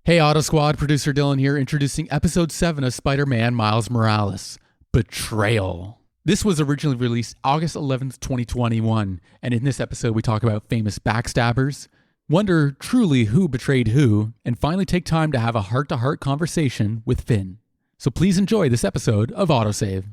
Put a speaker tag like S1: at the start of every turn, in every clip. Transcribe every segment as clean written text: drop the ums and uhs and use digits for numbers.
S1: Hey Auto Squad, producer Dylan here, introducing episode 7 of Spider-Man Miles Morales, Betrayal. This was originally released August 11th, 2021, and in this episode we talk about famous backstabbers, wonder truly who betrayed who, and finally take time to have a heart-to-heart conversation with Finn. So please enjoy this episode of AutoSave.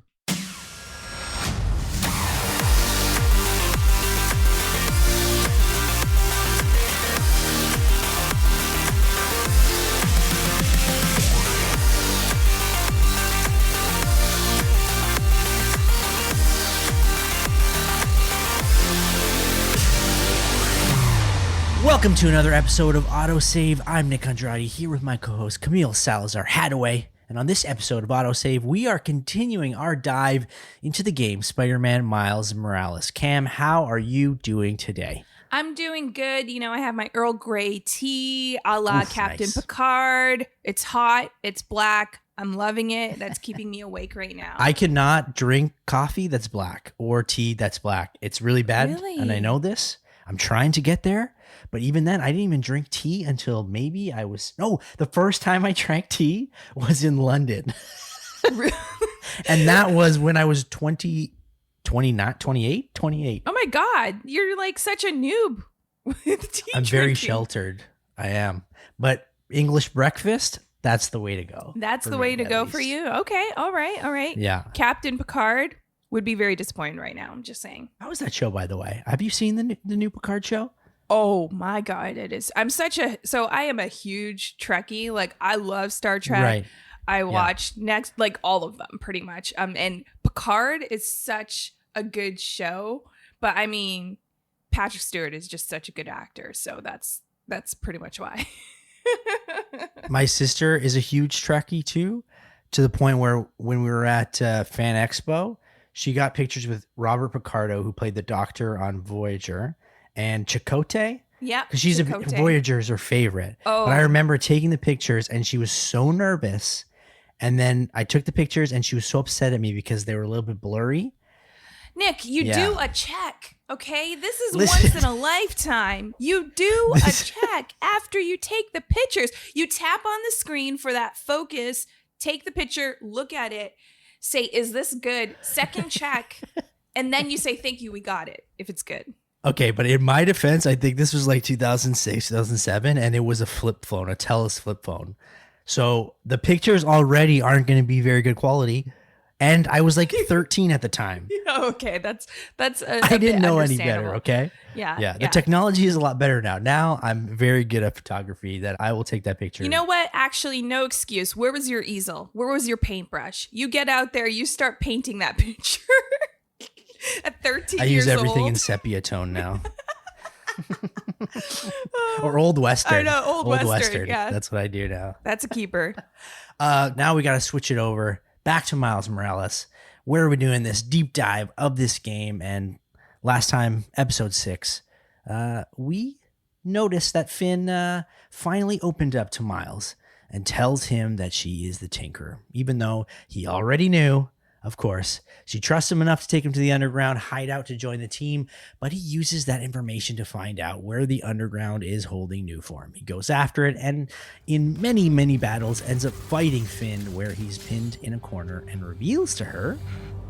S2: Welcome to another episode of AutoSave. I'm Nick Andrade here with my co-host Camille Salazar-Hadaway. And on this episode of AutoSave, we are continuing our dive into the game Spider-Man Miles Morales. Cam, how are you doing today?
S3: I'm doing good. You know, I have my Earl Grey tea a la Captain
S2: nice.
S3: Picard. It's hot. It's black. I'm loving it. That's keeping me awake right now.
S2: I cannot drink coffee that's black or tea that's black. It's really bad.
S3: Really?
S2: And I know this. I'm trying to get there. But even then, I didn't even drink tea until maybe the first time I drank tea was in London. And that was when I was 28.
S3: Oh my God. You're like such a noob with tea
S2: I'm very
S3: drinking.
S2: sheltered. I am. But English breakfast, that's the way to go.
S3: That's the way to go for you. Okay. All right.
S2: Yeah.
S3: Captain Picard would be very disappointed right now. I'm just saying.
S2: How was that show, by the way? Have you seen the new Picard show?
S3: Oh my God, it is. I am a huge Trekkie. Like, I love Star Trek.
S2: Right.
S3: I watch all of them pretty much. And Picard is such a good show, but I mean, Patrick Stewart is just such a good actor. So that's pretty much why.
S2: My sister is a huge Trekkie too, to the point where when we were at Fan Expo, she got pictures with Robert Picardo, who played the Doctor on Voyager, and Chakotay.
S3: Yeah,
S2: because Voyager is her favorite.
S3: Oh,
S2: but I remember taking the pictures, and she was so nervous. And then I took the pictures, and she was so upset at me because they were a little bit blurry.
S3: Nick, you do a check, okay? This is
S2: Listen.
S3: once in a lifetime. You do a check after you take the pictures. You tap on the screen for that focus, take the picture, look at it, say, is this good? Second check, and then you say, thank you, we got it, if it's good.
S2: Okay, but in my defense, I think this was like 2006, 2007, and it was a flip phone, a TELUS flip phone. So the pictures already aren't going to be very good quality. And I was like 13 at the time.
S3: Okay, that's
S2: I didn't know any better, okay?
S3: Yeah.
S2: The technology is a lot better now. Now I'm very good at photography that I will take that picture.
S3: You know what? Actually, no excuse. Where was your easel? Where was your paintbrush? You get out there, you start painting that picture. At 13
S2: I
S3: years
S2: use everything
S3: old.
S2: in sepia tone now. Or Old Western.
S3: I know, Old Western, yeah.
S2: That's what I do now.
S3: That's a keeper.
S2: Now we got to switch it over back to Miles Morales, where we're doing this deep dive of this game. And last time, episode 6, we noticed that Finn finally opened up to Miles and tells him that she is the Tinkerer, even though he already knew. Of course, she trusts him enough to take him to the underground hideout to join the team, but he uses that information to find out where the underground is holding Nuform. He goes after it, and in many, many battles, ends up fighting Finn where he's pinned in a corner and reveals to her,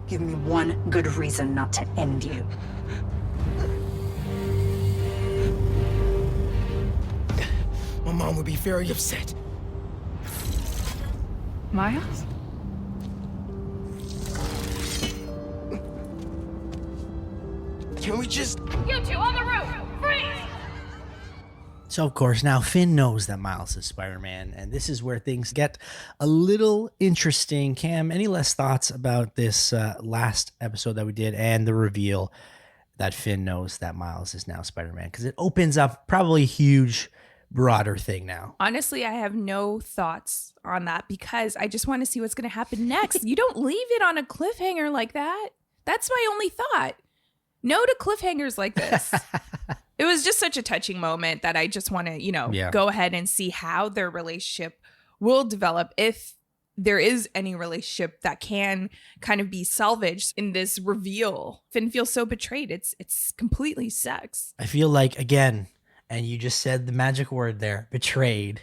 S4: "Give me one good reason not to end you."
S5: My mom would be very upset.
S4: Miles?
S5: Can we just...
S6: You two on the roof! Freeze!
S2: So, of course, now Finn knows that Miles is Spider-Man, and this is where things get a little interesting. Cam, any last thoughts about this last episode that we did and the reveal that Finn knows that Miles is now Spider-Man? Because it opens up probably a huge, broader thing now.
S3: Honestly, I have no thoughts on that because I just want to see what's going to happen next. You don't leave it on a cliffhanger like that. That's my only thought. No to cliffhangers like this. It was just such a touching moment that I just want to, go ahead and see how their relationship will develop, if there is any relationship that can kind of be salvaged in this reveal. Finn feels so betrayed. It's completely sucks.
S2: I feel like, again, and you just said the magic word there, betrayed.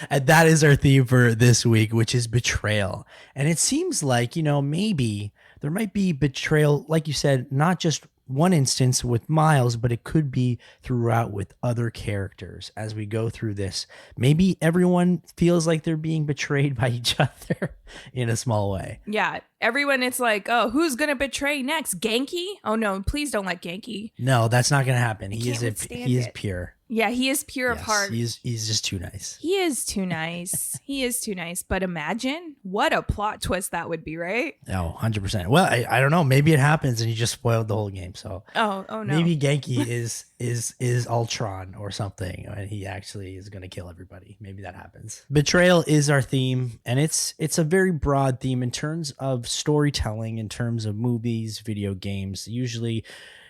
S2: And that is our theme for this week, which is betrayal. And it seems like, maybe there might be betrayal, like you said, not just one instance with Miles, but it could be throughout with other characters as we go through this. Maybe everyone feels like they're being betrayed by each other in a small way.
S3: Yeah. Everyone, it's like, oh, who's going to betray next? Genki? Oh, no, please don't let Genki.
S2: No, that's not going to happen. He is
S3: it.
S2: pure.
S3: Yeah, he is pure of
S2: Yes,
S3: heart.
S2: He's just too nice.
S3: He is too nice. He is too nice. But imagine what a plot twist that would be, right?
S2: Oh, 100%. Well, I don't know. Maybe it happens and you just spoiled the whole game. So
S3: Oh no.
S2: maybe Genki is Ultron or something, and he actually is going to kill everybody. Maybe that happens. Betrayal is our theme, and it's a very broad theme in terms of storytelling, in terms of movies, video games. Usually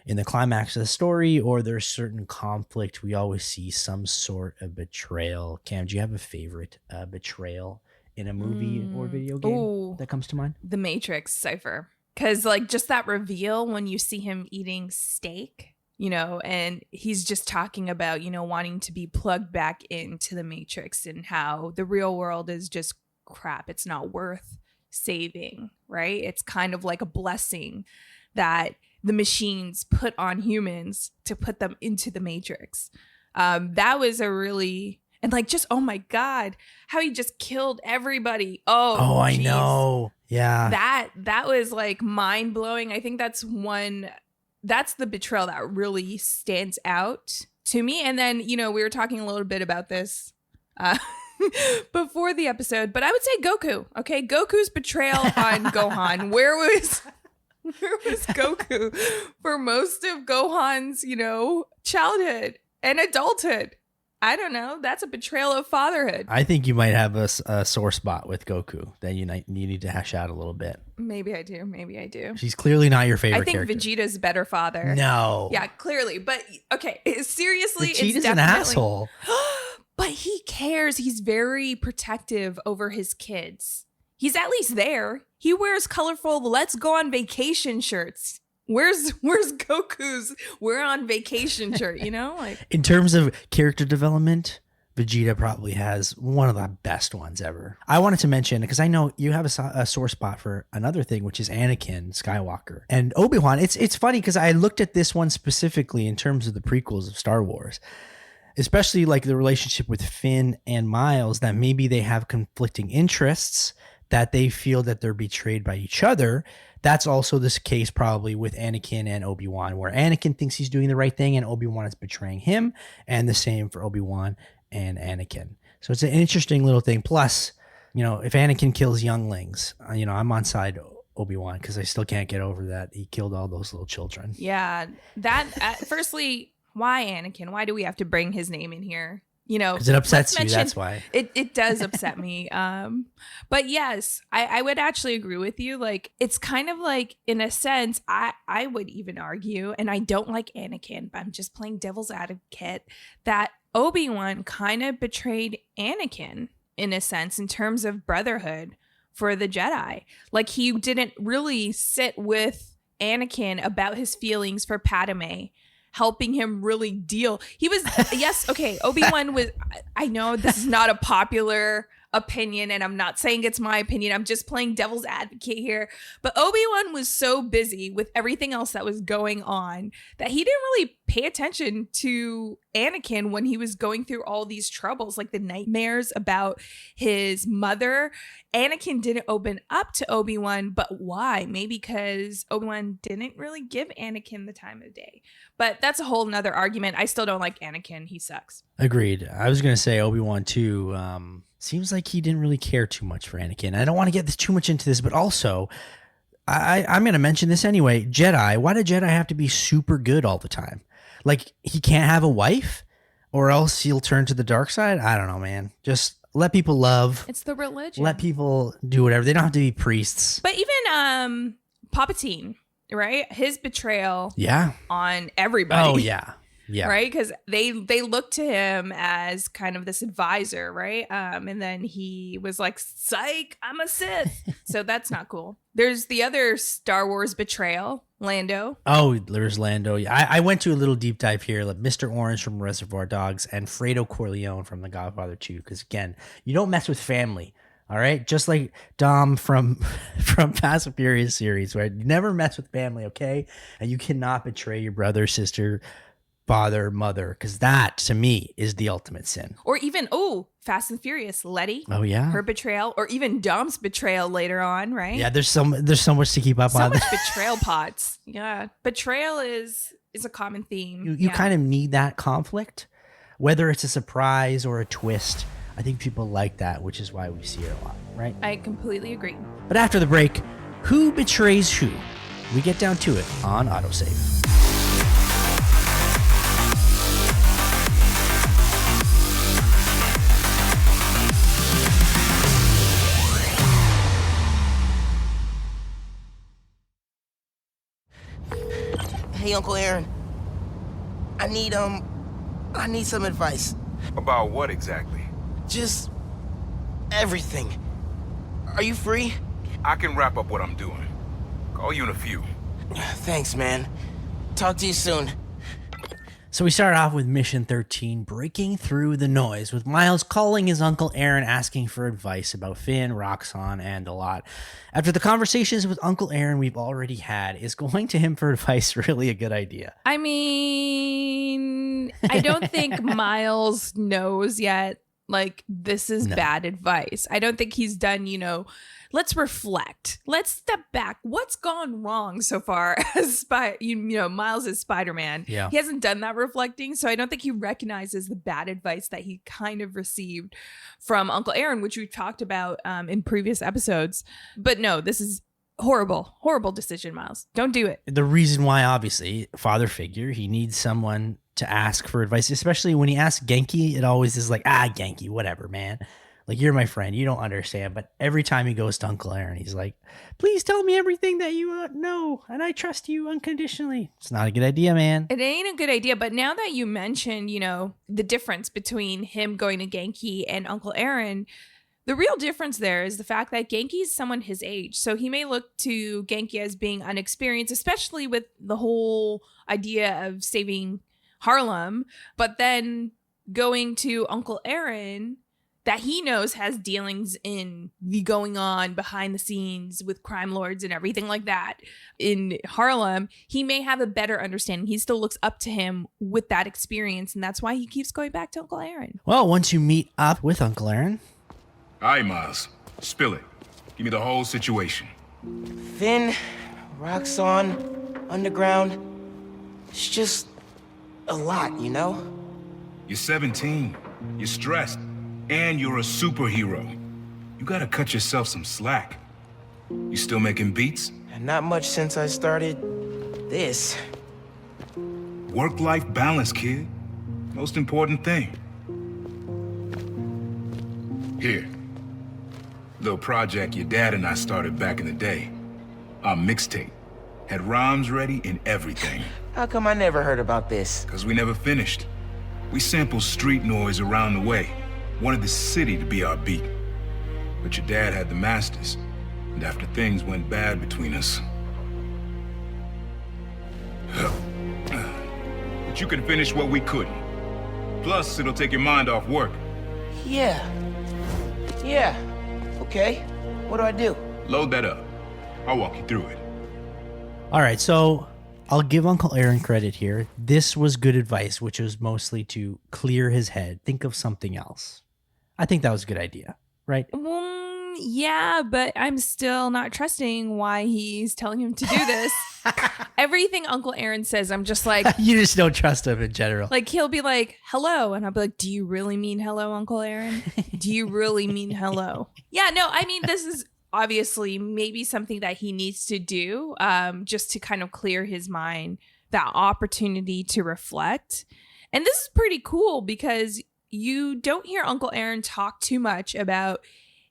S2: in the climax of the story, or there's certain conflict, we always see some sort of betrayal. Cam, do you have a favorite betrayal in a movie or video game that comes to mind?
S3: The Matrix Cypher. Because like just that reveal when you see him eating steak, and he's just talking about, wanting to be plugged back into the Matrix and how the real world is just crap. It's not worth saving, right? It's kind of like a blessing that the machines put on humans to put them into the Matrix. That was a really, and like just, oh my God, how he just killed everybody. Oh,
S2: I
S3: geez.
S2: know. Yeah.
S3: That was like mind blowing. I think that's the betrayal that really stands out to me. And then, we were talking a little bit about this before the episode, but I would say Goku. Okay. Goku's betrayal on Gohan. Where was Goku for most of Gohan's, childhood and adulthood? I don't know. That's a betrayal of fatherhood.
S2: I think you might have a sore spot with Goku that you need to hash out a little bit.
S3: Maybe I do.
S2: She's clearly not your favorite
S3: I think
S2: character.
S3: Vegeta's a better father.
S2: No.
S3: Yeah, clearly. But okay, seriously,
S2: Vegeta's
S3: it's
S2: an
S3: definitely
S2: asshole.
S3: But he cares. He's very protective over his kids. He's at least there. He wears colorful "Let's go on vacation" shirts. Where's Goku's "We're on vacation" shirt? Like
S2: In terms of character development, Vegeta probably has one of the best ones ever. I wanted to mention, because I know you have a sore spot for another thing, which is Anakin Skywalker and Obi-Wan. It's funny because I looked at this one specifically in terms of the prequels of Star Wars, especially like the relationship with Finn and Miles, that maybe they have conflicting interests, that they feel that they're betrayed by each other. That's also this case probably with Anakin and Obi-Wan, where Anakin thinks he's doing the right thing and Obi-Wan is betraying him, and the same for Obi-Wan and Anakin. So it's an interesting little thing. Plus, if Anakin kills younglings, I'm on side Obi-Wan because I still can't get over that he killed all those little children.
S3: yeah, that firstly, why Anakin? Why do we have to bring his name in here?
S2: Because it upsets you, that's why.
S3: It does upset me. But yes, I would actually agree with you. Like, it's kind of like, in a sense, I would even argue, and I don't like Anakin, but I'm just playing devil's advocate, that Obi-Wan kind of betrayed Anakin in a sense in terms of brotherhood for the Jedi. Like, he didn't really sit with Anakin about his feelings for Padme, helping him really deal. He was, yes, okay, Obi-Wan was, I know this is not a popular opinion, and I'm not saying it's my opinion. I'm just playing devil's advocate here. But Obi-Wan was so busy with everything else that was going on that he didn't really pay attention to Anakin when he was going through all these troubles, like the nightmares about his mother. Anakin didn't open up to Obi-Wan, but why? Maybe because Obi-Wan didn't really give Anakin the time of day. But that's a whole nother argument. I still don't like Anakin. He sucks.
S2: Agreed. I was going to say Obi-Wan too. Seems like he didn't really care too much for Anakin. I don't want to get too much into this, but also, I'm going to mention this anyway. Jedi. Why do Jedi have to be super good all the time? Like, he can't have a wife, or else he'll turn to the dark side? I don't know, man. Just let people love.
S3: It's the religion.
S2: Let people do whatever. They don't have to be priests.
S3: But even Palpatine, right? His betrayal
S2: Yeah.
S3: on everybody.
S2: Oh, yeah. Yeah.
S3: Right? Because they look to him as kind of this advisor, right? And then he was like, psych, I'm a Sith. So that's not cool. There's the other Star Wars betrayal, Lando.
S2: Oh, there's Lando. Yeah, I went to a little deep dive here, like Mr. Orange from Reservoir Dogs and Fredo Corleone from The Godfather 2. Because again, you don't mess with family. All right, just like Dom from Fast and Furious series, right? You never mess with family, okay? And you cannot betray your brother, sister, father, mother, because that to me is the ultimate sin.
S3: Or even, Fast and Furious, Letty.
S2: Oh yeah,
S3: Her betrayal, or even Dom's betrayal later on, right?
S2: yeah. There's so much to keep up
S3: So
S2: on.
S3: much betrayal pots. Yeah. Betrayal is a common theme.
S2: You kind of need that conflict, whether it's a surprise or a twist. I think people like that, which is why we see it a lot, right?
S3: I completely agree.
S2: But after the break, who betrays who? We get down to it on AutoSave.
S5: Hey, Uncle Aaron. I need some advice.
S7: About what exactly?
S5: Just everything. Are you free?
S7: I can wrap up what I'm doing. Call you in a few.
S5: Thanks, man. Talk to you soon.
S2: So we start off with Mission 13, breaking through the noise, with Miles calling his Uncle Aaron asking for advice about Finn, Roxxon, and a lot. After the conversations with Uncle Aaron we've already had, is going to him for advice really a good idea?
S3: I mean, I don't think Miles knows yet, like, this is bad advice. I don't think he's done, let's reflect. Let's step back. What's gone wrong so far as Miles is Spider-Man?
S2: Yeah.
S3: He hasn't done that reflecting, so I don't think he recognizes the bad advice that he kind of received from Uncle Aaron, which we've talked about in previous episodes. But no, this is horrible decision, Miles. Don't do it.
S2: The reason why, obviously, father figure, he needs someone to ask for advice, especially when he asks Genki, it always is like, Genki, whatever, man. Like, you're my friend. You don't understand. But every time he goes to Uncle Aaron, he's like, please tell me everything that you know, and I trust you unconditionally. It's not a good idea, man.
S3: It ain't a good idea. But now that you mentioned, the difference between him going to Genki and Uncle Aaron, the real difference there is the fact that Genki is someone his age. So he may look to Genki as being unexperienced, especially with the whole idea of saving Harlem. But then going to Uncle Aaron, that he knows has dealings in the going on behind the scenes with crime lords and everything like that in Harlem, he may have a better understanding. He still looks up to him with that experience, and that's why he keeps going back to Uncle Aaron.
S2: Well, once you meet up with Uncle Aaron.
S7: All right, Miles. Spill it. Give me the whole situation.
S5: Finn, Roxxon, Underground. It's just a lot,
S7: You're 17. You're stressed. And you're a superhero. You gotta cut yourself some slack. You still making beats?
S5: And not much since I started this.
S7: Work-life balance, kid. Most important thing. Here. Little project your dad and I started back in the day. Our mixtape. Had rhymes ready and everything.
S5: How come I never heard about this?
S7: Cause we never finished. We sampled street noise around the way. Wanted the city to be our beat. But your dad had the masters. And after things went bad between us. But you can finish what we couldn't. Plus, it'll take your mind off work.
S5: Yeah. Okay. What do I do?
S7: Load that up. I'll walk you through it.
S2: All right, so I'll give Uncle Aaron credit here. This was good advice, which was mostly to clear his head. Think of something else. I think that was a good idea, right?
S3: Yeah, but I'm still not trusting why he's telling him to do this. Everything Uncle Aaron says, I'm just like...
S2: You just don't trust him in general.
S3: Like, he'll be like, hello. And I'll be like, do you really mean hello, Uncle Aaron? Do you really mean hello? Yeah, no, I mean, this is obviously maybe something that he needs to do just to kind of clear his mind, that opportunity to reflect. And this is pretty cool because you don't hear Uncle Aaron talk too much about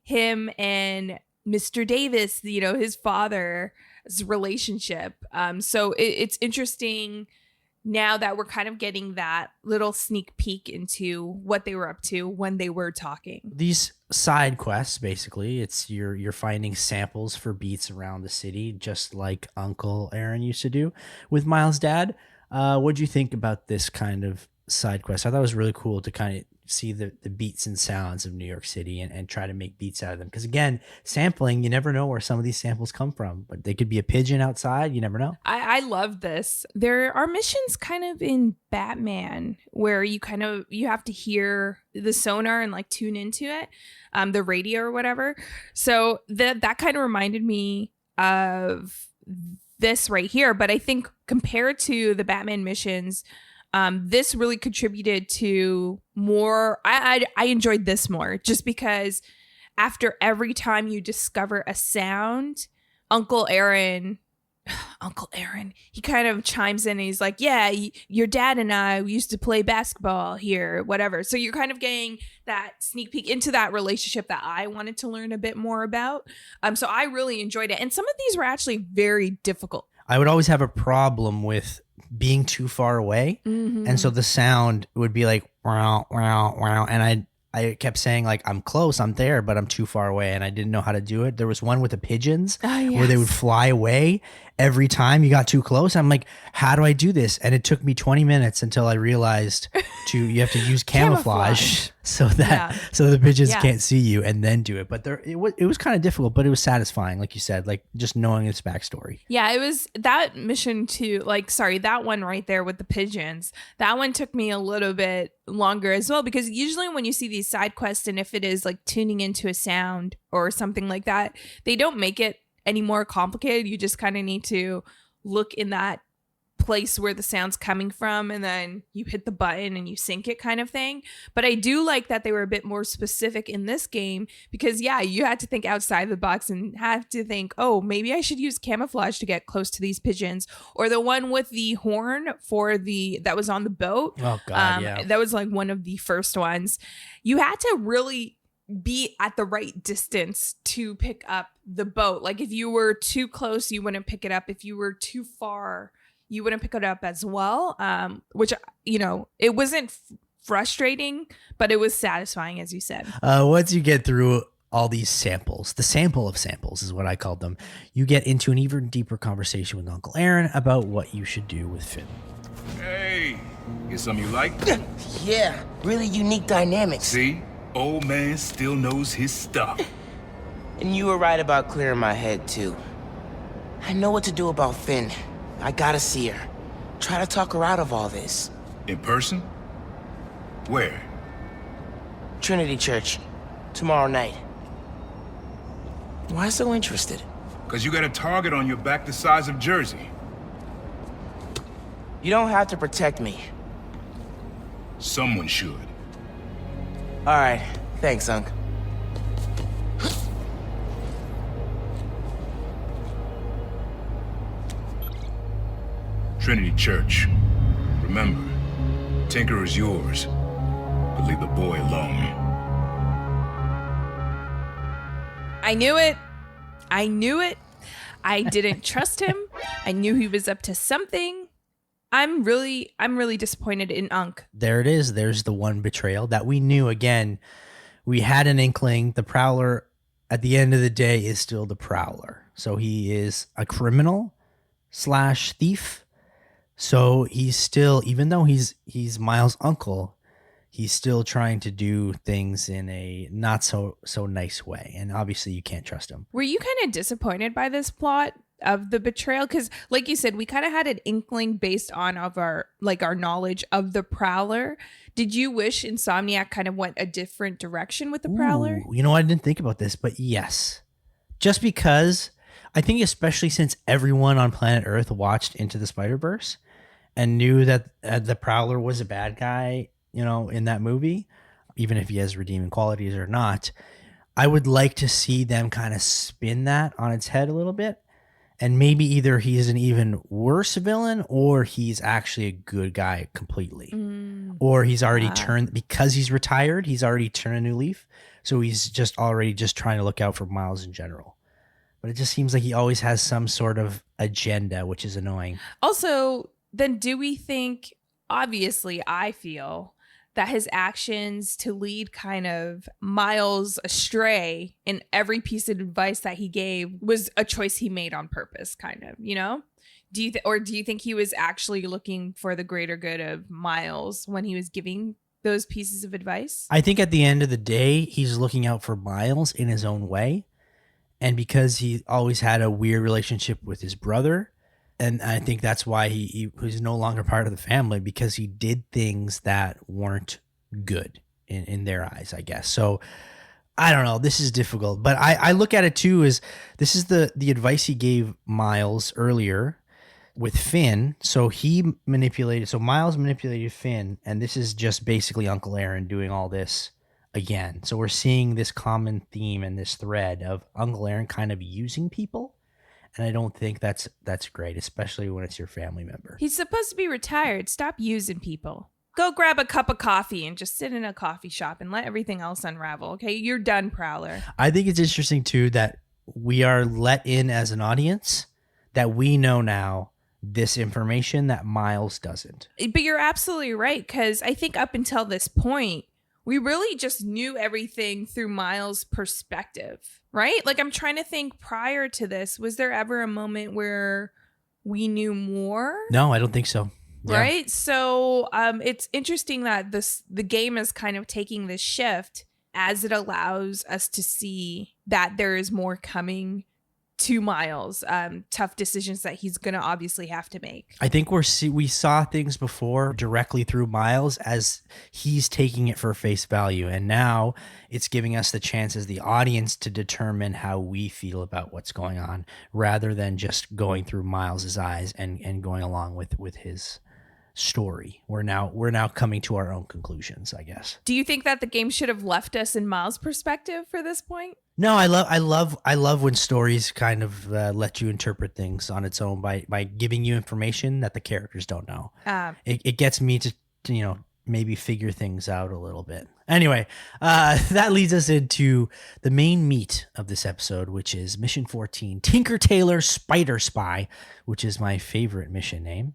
S3: him and Mr. Davis, his father's relationship. So it's interesting now that we're kind of getting that little sneak peek into what they were up to when they were talking.
S2: These side quests, basically, it's you're finding samples for beats around the city, just like Uncle Aaron used to do with Miles' dad. What'd you think about this kind of side quest? I thought it was really cool to kind of see the beats and sounds of New York City and try to make beats out of them. Because again, sampling, you never know where some of these samples come from, but they could be a pigeon outside. You never know.
S3: I love this. There are missions kind of in Batman where you have to hear the sonar and like tune into it, the radio or whatever. So that kind of reminded me of this right here. But I think compared to the Batman missions, this really contributed to more. I enjoyed this more just because after every time you discover a sound, Uncle Aaron, he kind of chimes in and he's like, yeah, your dad and I used to play basketball here, whatever. So you're kind of getting that sneak peek into that relationship that I wanted to learn a bit more about. So I really enjoyed it. And some of these were actually very difficult.
S2: I would always have a problem with being too far away.
S3: Mm-hmm.
S2: And so the sound would be like, wow, wow, wow. And I kept saying like, I'm close, I'm there, but I'm too far away. And I didn't know how to do it. There was one with the pigeons where they would fly away every time you got too close. I'm like, how do I do this? And it took me 20 minutes until I realized you have to use camouflage so that so the pigeons can't see you and then do it. But it was kind of difficult, but it was satisfying, like you said, like just knowing its backstory.
S3: Yeah, it was that mission that one right there with the pigeons. That one took me a little bit longer as well, because usually when you see these side quests and if it is like tuning into a sound or something like that, they don't make it any more complicated. You just kind of need to look in that place where the sound's coming from and then you hit the button and you sync it kind of thing. But I do like that they were a bit more specific in this game because you had to think outside the box and have to think, oh, maybe I should use camouflage to get close to these pigeons. Or the one with the horn that was on the boat.
S2: Oh God,
S3: that was like one of the first ones. You had to really be at the right distance to pick up the boat. Like if you were too close, you wouldn't pick it up. If you were too far, you wouldn't pick it up as well. Which, it wasn't frustrating, but it was satisfying, as you said.
S2: Once you get through all these samples, the sample of samples is what I called them, you get into an even deeper conversation with Uncle Aaron about what you should do with Finn.
S7: Hey, get something you like?
S5: Yeah, really unique dynamics.
S7: See? Old man still knows his stuff.
S5: And you were right about clearing my head, too. I know what to do about Finn. I gotta see her. Try to talk her out of all this.
S7: In person? Where?
S5: Trinity Church. Tomorrow night. Why so interested?
S7: Because you got a target on your back the size of Jersey.
S5: You don't have to protect me.
S7: Someone should.
S5: All right. Thanks, Unc.
S7: Trinity Church. Remember, Tinker is yours, but leave the boy alone.
S3: I knew it. I didn't trust him. I knew he was up to something. I'm really disappointed in Unc.
S2: There it is. There's the one betrayal that we knew. Again, we had an inkling. The Prowler, at the end of the day, is still the Prowler. So he is a criminal / thief. So he's still, even though he's Miles' uncle, he's still trying to do things in a not so nice way. And obviously you can't trust him.
S3: Were you kind of disappointed by this plot of the betrayal? Because like you said, we kind of had an inkling based on our knowledge of the Prowler. Did you wish Insomniac kind of went a different direction with the Prowler?
S2: Ooh, I didn't think about this, but yes. Just because I think especially since everyone on planet Earth watched Into the Spider-Verse and knew that the Prowler was a bad guy, in that movie, even if he has redeeming qualities or not, I would like to see them kind of spin that on its head a little bit. And maybe either he's an even worse villain or he's actually a good guy completely. Or he's already turned, because he's retired, he's already turned a new leaf. So he's just trying to look out for Miles in general. But it just seems like he always has some sort of agenda, which is annoying.
S3: Also, then do we think, obviously, I feel that his actions to lead kind of Miles astray in every piece of advice that he gave was a choice he made on purpose, kind of, you know? Do you think he was actually looking for the greater good of Miles when he was giving those pieces of advice?
S2: I think at the end of the day, he's looking out for Miles in his own way. And because he always had a weird relationship with his brother, and I think that's why he was no longer part of the family, because he did things that weren't good in their eyes, I guess. So I don't know. This is difficult. But I look at it too as this is the advice he gave Miles earlier with Finn. So Miles manipulated Finn, and this is just basically Uncle Aaron doing all this again. So we're seeing this common theme and this thread of Uncle Aaron kind of using people. And I don't think that's great, especially when it's your family member.
S3: He's supposed to be retired. Stop using people. Go grab a cup of coffee and just sit in a coffee shop and let everything else unravel. Okay, you're done, Prowler.
S2: I think it's interesting too that we are let in as an audience that we know now this information that Miles doesn't.
S3: But you're absolutely right, because I think up until this point, we really just knew everything through Miles' perspective, right? Like, I'm trying to think prior to this, was there ever a moment where we knew more?
S2: No, I don't think so. Yeah.
S3: Right? So it's interesting that the game is kind of taking this shift as it allows us to see that there is more coming to Miles, tough decisions that he's going to obviously have to make.
S2: I think we saw things before directly through Miles as he's taking it for face value. And now it's giving us the chance as the audience to determine how we feel about what's going on rather than just going through Miles's eyes and going along with his story. We're now coming to our own conclusions, I guess.
S3: Do you think that the game should have left us in Miles' perspective for this point?
S2: No, I love when stories kind of let you interpret things on its own by giving you information that the characters don't know. It gets me to maybe figure things out a little bit. Anyway, that leads us into the main meat of this episode, which is Mission 14, Tinker Tailor Spider Spy, which is my favorite mission name.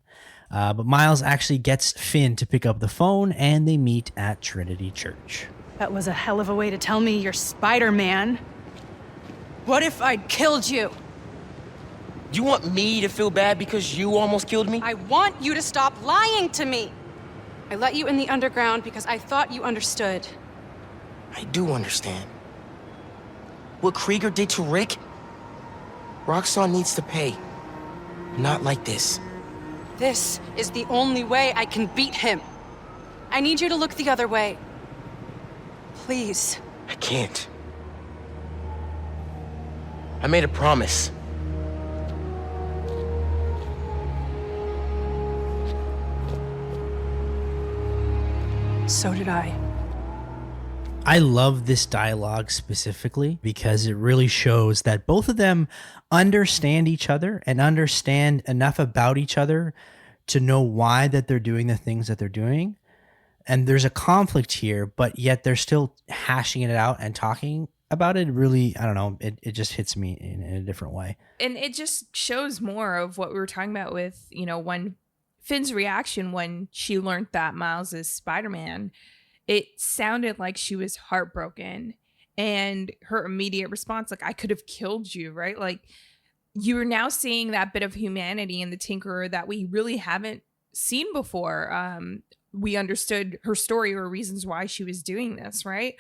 S2: But Miles actually gets Finn to pick up the phone, and they meet at Trinity Church.
S8: That was a hell of a way to tell me you're Spider-Man. What if I'd killed you?
S5: You want me to feel bad because you almost killed me?
S8: I want you to stop lying to me. I let you in the underground because I thought you understood.
S5: I do understand. What Krieger did to Rick? Roxxon needs to pay. Not like this.
S8: This is the only way I can beat him. I need you to look the other way. Please.
S5: I can't. I made a promise.
S8: So did I.
S2: I love this dialogue specifically because it really shows that both of them understand each other and understand enough about each other to know why that they're doing the things that they're doing. And there's a conflict here, but yet they're still hashing it out and talking about it. Really, I don't know, it just hits me in a different way.
S3: And it just shows more of what we were talking about with, when Finn's reaction when she learned that Miles is Spider-Man. It sounded like she was heartbroken, and her immediate response, like, I could have killed you, right? Like, you're now seeing that bit of humanity in the Tinkerer that we really haven't seen before. We understood her story or reasons why she was doing this, right?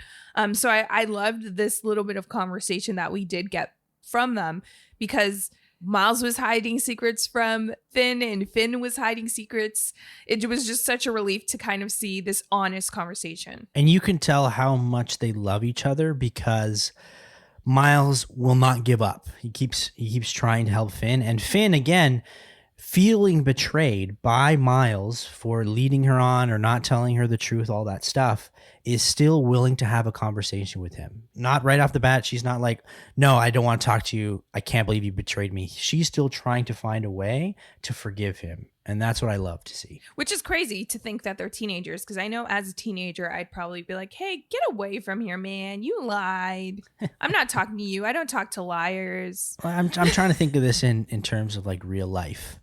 S3: So I loved this little bit of conversation that we did get from them, because Miles was hiding secrets from Finn and Finn was hiding secrets. It was just such a relief to kind of see this honest conversation.
S2: And you can tell how much they love each other because Miles will not give up. He keeps trying to help Finn, and Finn, again, feeling betrayed by Miles for leading her on or not telling her the truth, all that stuff, is still willing to have a conversation with him. Not right off the bat. She's not like, no, I don't want to talk to you. I can't believe you betrayed me. She's still trying to find a way to forgive him. And that's what I love to see.
S3: Which is crazy to think that they're teenagers, because I know as a teenager, I'd probably be like, hey, get away from here, man. You lied. I'm not talking to you. I don't talk to liars.
S2: I'm trying to think of this in terms of like real life.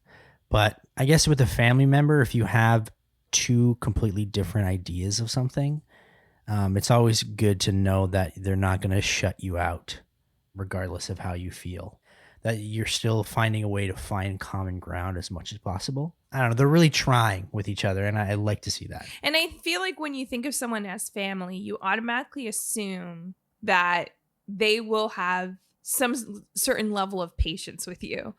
S2: But I guess with a family member, if you have two completely different ideas of something, it's always good to know that they're not going to shut you out regardless of how you feel, that you're still finding a way to find common ground as much as possible. I don't know. They're really trying with each other, and I like to see that.
S3: And I feel like when you think of someone as family, you automatically assume that they will have some certain level of patience with you.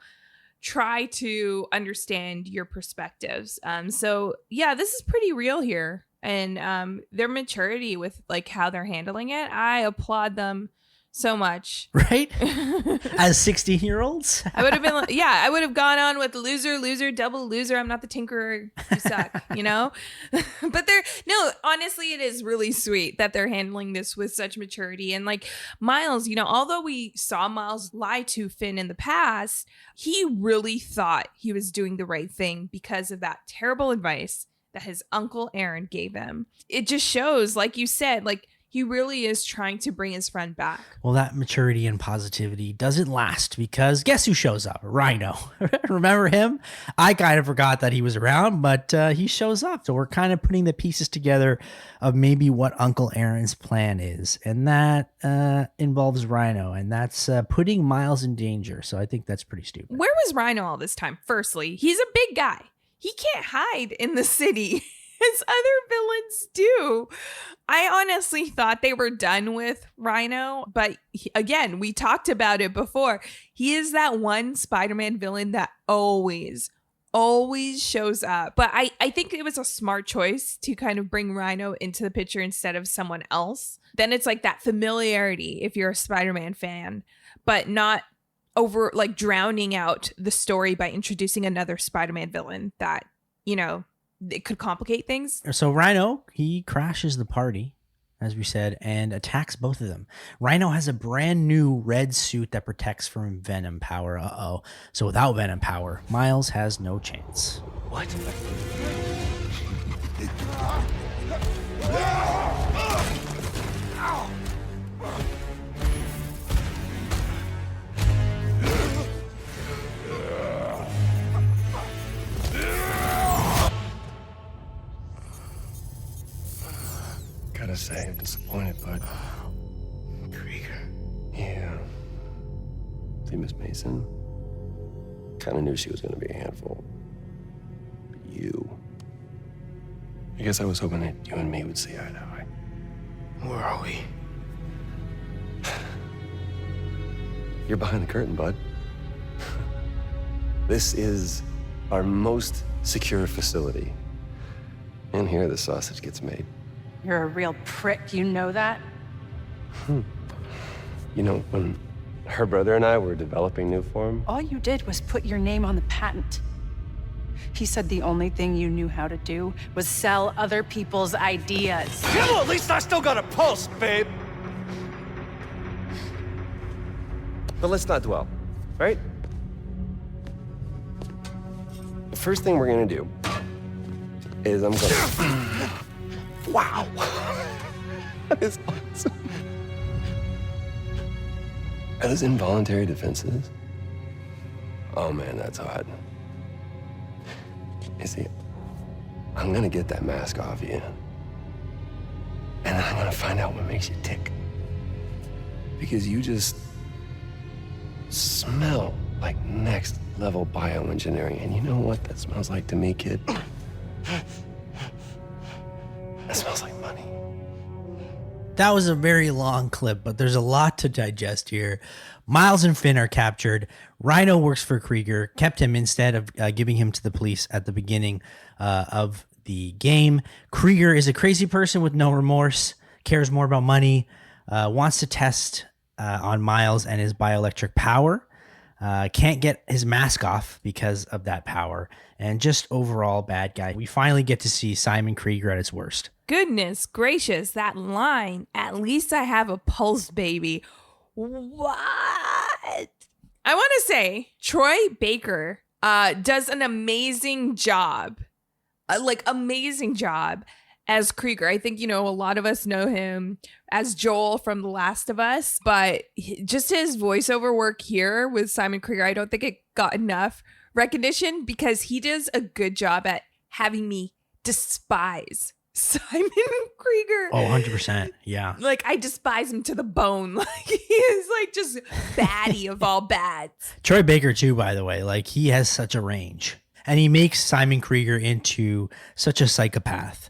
S3: Try to understand your perspectives. So yeah, this is pretty real here. And their maturity with like how they're handling it, I applaud them so much.
S2: Right? As 16-year-olds?
S3: I would have been like, yeah, I would have gone on with loser, double loser. I'm not the tinkerer. You suck, you know? But honestly, it is really sweet that they're handling this with such maturity. And like Miles, you know, although we saw Miles lie to Finn in the past, he really thought he was doing the right thing because of that terrible advice that his uncle Aaron gave him. It just shows, like you said, like, he really is trying to bring his friend back.
S2: Well, that maturity and positivity doesn't last because guess who shows up? Rhino. Remember him? I kind of forgot that he was around, but he shows up. So we're kind of putting the pieces together of maybe what Uncle Aaron's plan is. And that involves Rhino. And that's putting Miles in danger. So I think that's pretty stupid.
S3: Where was Rhino all this time? Firstly, he's a big guy. He can't hide in the city as other villains do. I honestly thought they were done with Rhino, but again, we talked about it before. He is that one Spider-Man villain that always shows up. But I think it was a smart choice to kind of bring Rhino into the picture instead of someone else. Then it's like that familiarity if you're a Spider-Man fan, but not over like drowning out the story by introducing another Spider-Man villain that, you know, it could complicate things.
S2: So Rhino, he crashes the party, as we said, and attacks both of them. Rhino has a brand new red suit that protects from Venom power. Uh-oh. So without Venom power, Miles has no chance.
S9: What? Gotta say, I'm disappointed, bud.
S5: Krieger.
S9: Yeah. See, Miss Mason? Kinda knew she was gonna be a handful. But you. I guess I was hoping that you and me would see eye to eye.
S5: Where are we?
S9: You're behind the curtain, bud. This is our most secure facility. And here the sausage gets made.
S8: You're a real prick, you know that?
S9: You know, when her brother and I were developing new form,
S8: All you did was put your name on the patent. He said the only thing you knew how to do was sell other people's ideas.
S10: Yeah, well, at least I still got a pulse, babe.
S9: but let's not dwell, right? The first thing we're gonna do is I'm gonna... Wow. That is awesome. Are those involuntary defenses? Oh man, that's hot. You see, I'm gonna get that mask off you. And then I'm gonna find out what makes you tick. Because you just smell like next level bioengineering. And you know what that smells like to me, kid? That smells like money.
S2: That was a very long clip, but there's a lot to digest here. Miles and Finn are captured. Rhino works for Krieger, kept him instead of giving him to the police at the beginning of the game. Krieger is a crazy person with no remorse, cares more about money, wants to test on Miles and his bioelectric power. Can't get his mask off because of that power, and just overall bad guy. We finally get to see Simon Krieger at his worst.
S3: Goodness gracious, that line, at least I have a pulse, baby. What? I want to say Troy Baker does an amazing job, amazing job as Krieger. I think, a lot of us know him as Joel from The Last of Us, but just his voiceover work here with Simon Krieger, I don't think it got enough recognition because he does a good job at having me despise Simon Krieger.
S2: Oh, 100%. Yeah.
S3: Like, I despise him to the bone. Like, he is like just baddie of all bads.
S2: Troy Baker too, by the way. Like, he has such a range. And he makes Simon Krieger into such a psychopath.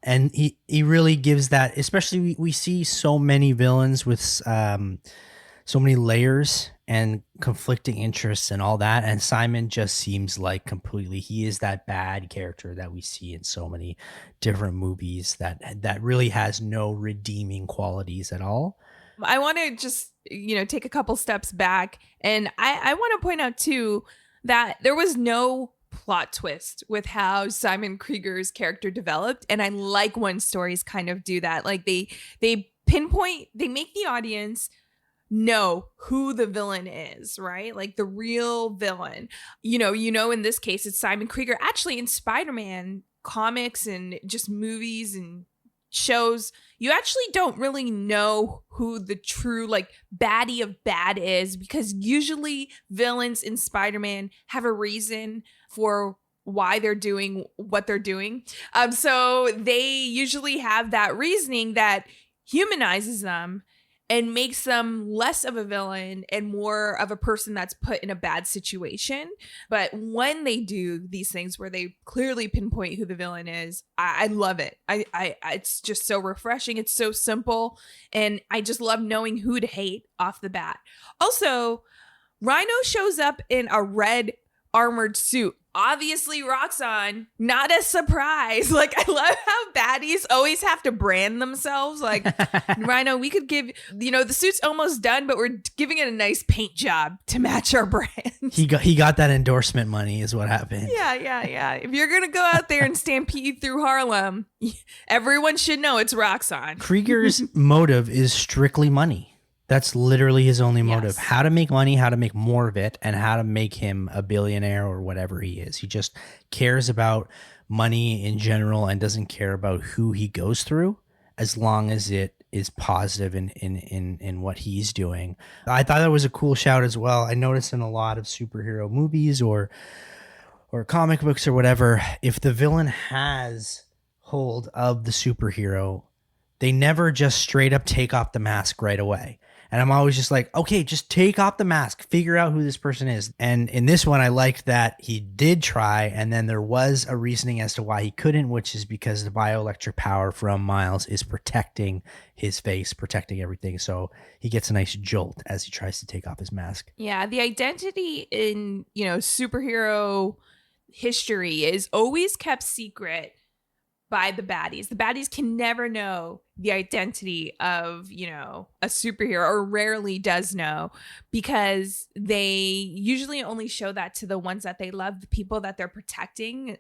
S2: And he really gives that, especially we see so many villains with so many layers and conflicting interests and all that. And Simon just seems like completely, he is that bad character that we see in so many different movies that really has no redeeming qualities at all.
S3: I want to just, take a couple steps back. And I want to point out too that there was no plot twist with how Simon Krieger's character developed. And I like when stories kind of do that. Like they pinpoint, they make the audience know who the villain is, right? Like the real villain. In this case, it's Simon Krieger. Actually, in Spider-Man comics and just movies and shows, you actually don't really know who the true baddie of bad is, because usually villains in Spider-Man have a reason for why they're doing what they're doing. So they usually have that reasoning that humanizes them and makes them less of a villain and more of a person that's put in a bad situation. But when they do these things where they clearly pinpoint who the villain is, I love it. I it's just so refreshing. It's so simple. And I just love knowing who to hate off the bat. Also, Rhino shows up in a red armored suit. Obviously, Roxxon, not a surprise. Like, I love how baddies always have to brand themselves. Like, Rhino, we could give, the suit's almost done, but we're giving it a nice paint job to match our brand.
S2: He got that endorsement money is what happened.
S3: Yeah. If you're going to go out there and stampede through Harlem, everyone should know it's Roxxon.
S2: Krieger's motive is strictly money. That's literally his only motive. Yes. How to make money, how to make more of it, and how to make him a billionaire or whatever he is. He just cares about money in general and doesn't care about who he goes through, as long as it is positive in what he's doing. I thought that was a cool shout as well. I noticed in a lot of superhero movies or comic books or whatever, if the villain has hold of the superhero, they never just straight up take off the mask right away. And I'm always just like, okay, just take off the mask, figure out who this person is. And in this one, I liked that he did try, and then there was a reasoning as to why he couldn't, which is because the bioelectric power from Miles is protecting his face, protecting everything. So he gets a nice jolt as he tries to take off his mask.
S3: Yeah, the identity in, superhero history is always kept secret by the baddies. The baddies can never know the identity of, a superhero, or rarely does know, because they usually only show that to the ones that they love, the people that they're protecting.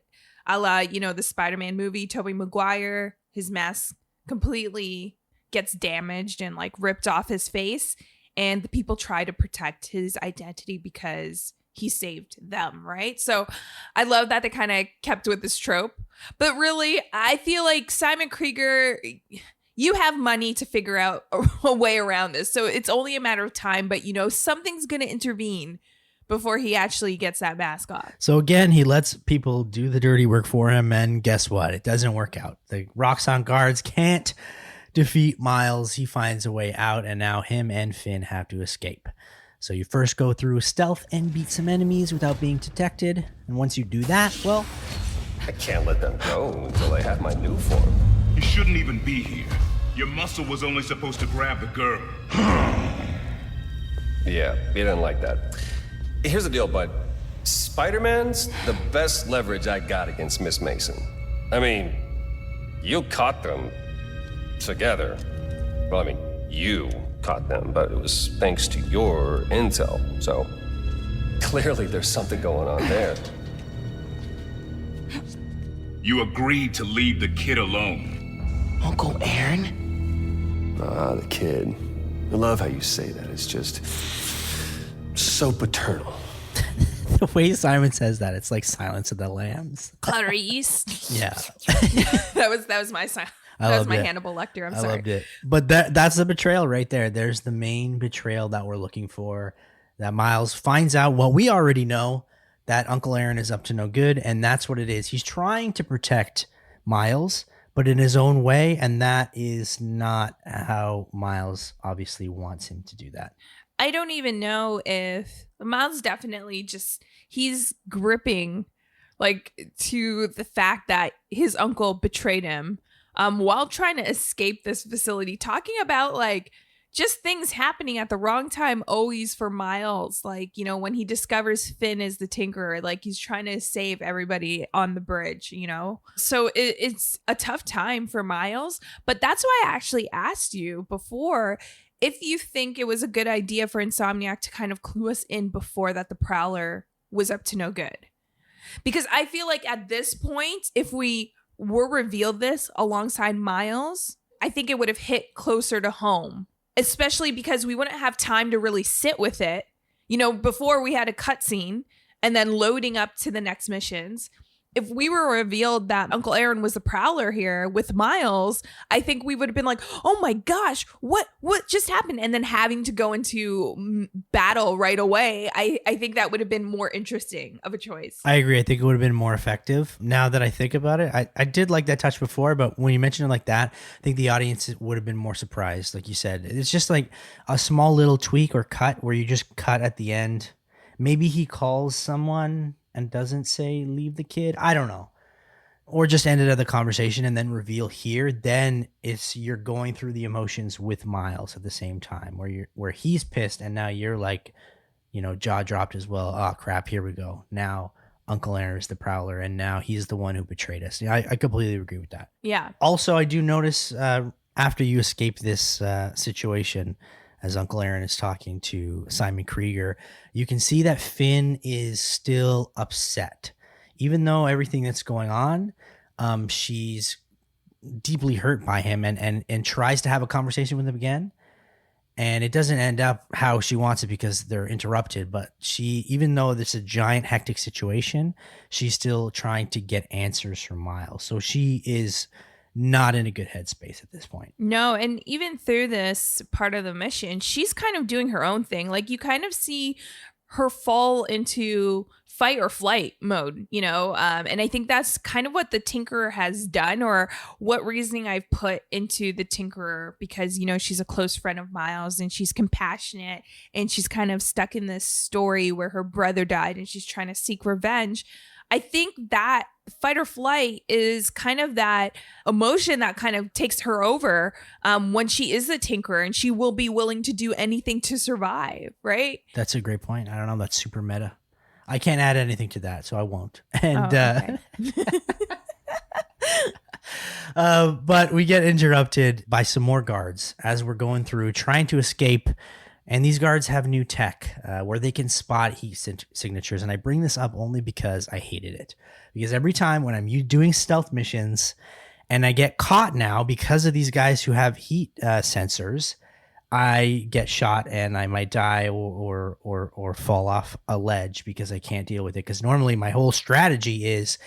S3: A la, the Spider-Man movie, Tobey Maguire, his mask completely gets damaged and ripped off his face. And the people try to protect his identity because he saved them, right? So I love that they kind of kept with this trope. But really, I feel like Simon Krieger, you have money to figure out a way around this. So it's only a matter of time, but something's going to intervene before he actually gets that mask off.
S2: So again, he lets people do the dirty work for him, and guess what? It doesn't work out. The Roxxon guards can't defeat Miles. He finds a way out, and now him and Finn have to escape. So you first go through stealth and beat some enemies without being detected. And once you do that, well,
S9: I can't let them go until they have my new form.
S7: You shouldn't even be here. Your muscle was only supposed to grab the girl.
S9: Yeah, he didn't like that. Here's the deal, bud. Spider-Man's the best leverage I got against Miss Mason. I mean, you caught them together. Well, I mean, you caught them, but it was thanks to your intel. So clearly there's something going on there.
S7: You agreed to leave the kid alone.
S5: Uncle Aaron?
S9: Ah, the kid. I love how you say that. It's just so paternal.
S2: The way Simon says that, it's like Silence of the Lambs.
S3: Clarice.
S2: Yeah.
S3: that was my sign. That was my Hannibal Lecter. I'm sorry.
S2: I loved it. But that's the betrayal right there. There's the main betrayal that we're looking for. That Miles finds out what we already know, that Uncle Aaron is up to no good, and that's what it is. He's trying to protect Miles, but in his own way, and that is not how Miles obviously wants him to do that.
S3: I don't even know if Miles definitely just, he's gripping like to the fact that his uncle betrayed him while trying to escape this facility, talking about like just things happening at the wrong time always for Miles. Like, you know, when he discovers Finn is the Tinkerer, like he's trying to save everybody on the bridge, you know? So it's a tough time for Miles. But that's why I actually asked you before if you think it was a good idea for Insomniac to kind of clue us in before that the Prowler was up to no good. Because I feel like at this point, if we were revealed this alongside Miles, I think it would have hit closer to home. Especially because we wouldn't have time to really sit with it. You know, before we had a cutscene and then loading up to the next missions. If we were revealed that Uncle Aaron was the Prowler here with Miles, I think we would have been like, oh my gosh, what just happened? And then having to go into battle right away, I think that would have been more interesting of a choice.
S2: I agree. I think it would have been more effective. Now that I think about it, I did like that touch before, but when you mentioned it like that, I think the audience would have been more surprised. Like you said, it's just like a small little tweak or cut where you just cut at the end. Maybe he calls someone and doesn't say leave the kid. I don't know. Or just ended at the conversation and then reveal here. Then it's you're going through the emotions with Miles at the same time where he's pissed and now you're like, you know, jaw dropped as well. Oh crap, here we go. Now Uncle Aaron is the Prowler and now he's the one who betrayed us. Yeah, I completely agree with that.
S3: Yeah.
S2: Also, I do notice after you escape this situation, as Uncle Aaron is talking to Simon Krieger, you can see that Finn is still upset. Even though everything that's going on, she's deeply hurt by him and tries to have a conversation with him again. And it doesn't end up how she wants it because they're interrupted. But she, even though it's a giant hectic situation, she's still trying to get answers from Miles. So she is not in a good headspace at this point.
S3: No, and even through this part of the mission, she's kind of doing her own thing. Like you kind of see her fall into fight or flight mode, you know? And I think that's kind of what the Tinkerer has done, or what reasoning I've put into the Tinkerer, because, you know, she's a close friend of Miles and she's compassionate and she's kind of stuck in this story where her brother died and she's trying to seek revenge. I think that fight or flight is kind of that emotion that kind of takes her over when she is the Tinkerer, and she will be willing to do anything to survive, right?
S2: That's a great point. I don't know. That's super meta. I can't add anything to that, so I won't. And
S3: okay.
S2: but we get interrupted by some more guards as we're going through trying to escape. And these guards have new tech where they can spot heat signatures. And I bring this up only because I hated it. Because every time when I'm doing stealth missions and I get caught now because of these guys who have heat sensors, I get shot and I might die or fall off a ledge because I can't deal with it. Because normally my whole strategy is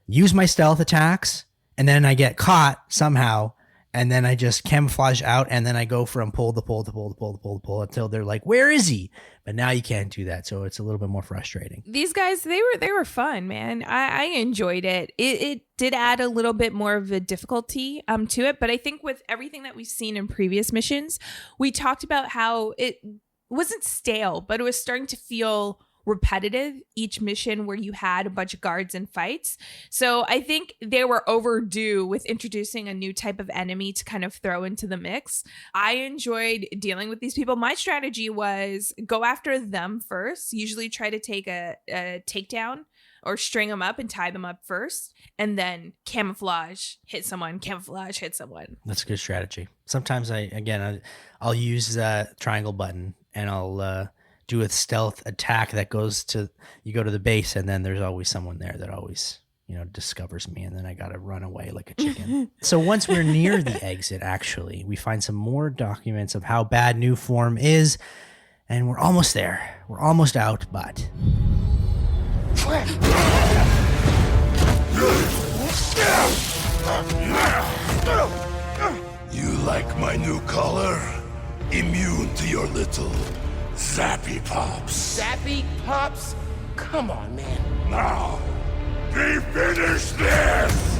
S2: use my stealth attacks and then I get caught somehow. And then I just camouflage out, and then I go from pull until they're like, "Where is he?" But now you can't do that, so it's a little bit more frustrating.
S3: These guys, they were fun, man. I enjoyed it. It did add a little bit more of a difficulty to it, but I think with everything that we've seen in previous missions, we talked about how it wasn't stale, but it was starting to feel repetitive each mission where you had a bunch of guards and fights. So I think they were overdue with introducing a new type of enemy to kind of throw into the mix. I enjoyed dealing with these people. My strategy was go after them first, usually try to take a takedown or string them up and tie them up first, and then camouflage, hit someone, camouflage, hit someone.
S2: That's a good strategy. Sometimes I'll use that triangle button and I'll do a stealth attack that goes to, you go to the base and then there's always someone there that always, you know, discovers me, and then I got to run away like a chicken. So once we're near the exit, actually, we find some more documents of how bad New Form is, and we're almost there. We're almost out, but...
S10: You like my new color? Immune to your little zappy pops.
S5: Zappy Pops? Come on, man.
S10: Now, we finish this!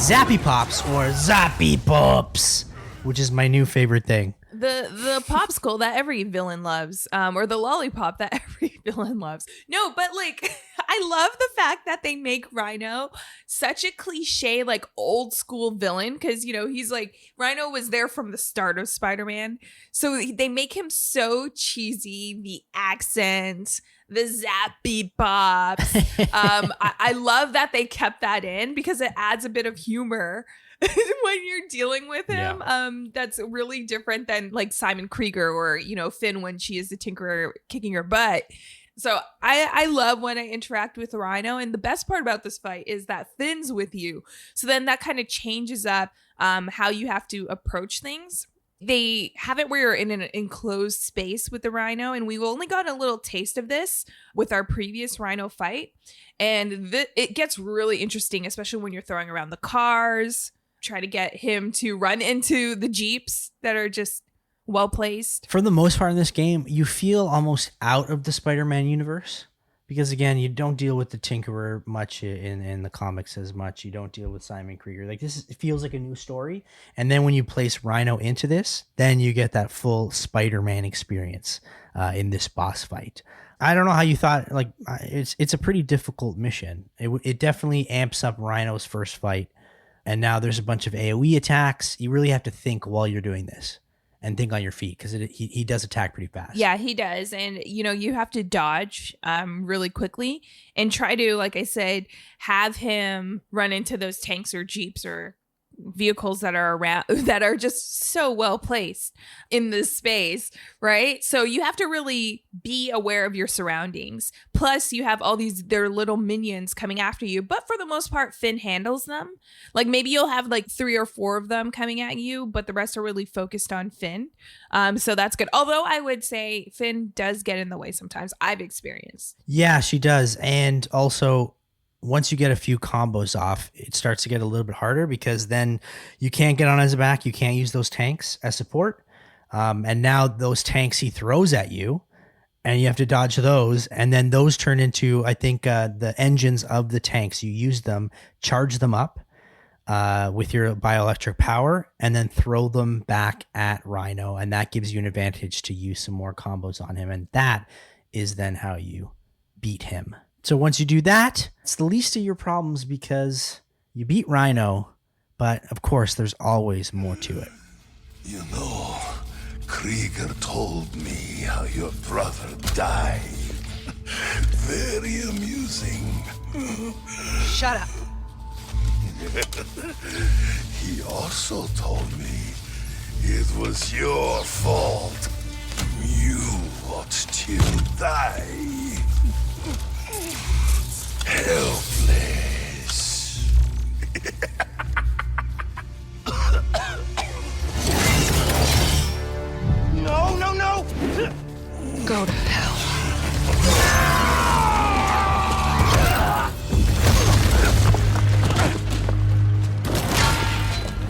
S2: Zappy Pops or Zappy Pops, which is my new favorite thing.
S3: The popsicle that every villain loves, or the lollipop that every villain loves. No, but like, I love the fact that they make Rhino such a cliche, like old school villain. Cause you know, he's like, Rhino was there from the start of Spider-Man. So they make him so cheesy, the accent, the zappy pops. I love that they kept that in because it adds a bit of humor when you're dealing with him.
S2: Yeah.
S3: That's really different than like Simon Krieger or, you know, Finn when she is the Tinkerer kicking her butt. So I love when I interact with Rhino. And the best part about this fight is that Finn's with you. So then that kind of changes up how you have to approach things. They have it where you're in an enclosed space with the Rhino, and we've only got a little taste of this with our previous Rhino fight. And it gets really interesting, especially when you're throwing around the cars, try to get him to run into the Jeeps that are just well placed.
S2: For the most part in this game, you feel almost out of the Spider-Man universe because, again, you don't deal with the Tinkerer much in the comics as much. You don't deal with Simon Krieger. Like it feels like a new story. And then when you place Rhino into this, then you get that full Spider-Man experience in this boss fight. I don't know how you thought. Like it's a pretty difficult mission. It definitely amps up Rhino's first fight. And now there's a bunch of AoE attacks. You really have to think while you're doing this and think on your feet because he does attack pretty fast.
S3: Yeah, he does. And, you know, you have to dodge really quickly and try to, like I said, have him run into those tanks or Jeeps or vehicles that are around that are just so well placed in this space, right? So you have to really be aware of your surroundings. Plus you have all their little minions coming after you, but for the most part Finn handles them. Like maybe you'll have like 3 or 4 of them coming at you, but the rest are really focused on Finn. So that's good. Although I would say Finn does get in the way sometimes. I've experienced.
S2: Yeah, she does. And also once you get a few combos off, it starts to get a little bit harder because then you can't get on his back. You can't use those tanks as support. And now those tanks he throws at you and you have to dodge those. And then those turn into, I think, the engines of the tanks. You use them, charge them up with your bioelectric power, and then throw them back at Rhino. And that gives you an advantage to use some more combos on him. And that is then how you beat him. So once you do that, it's the least of your problems because you beat Rhino, but of course there's always more to it.
S10: You know, Krieger told me how your brother died. Very amusing.
S8: Shut up.
S10: He also told me it was your fault. You watched him die. Helpless.
S5: No!
S8: Go to hell.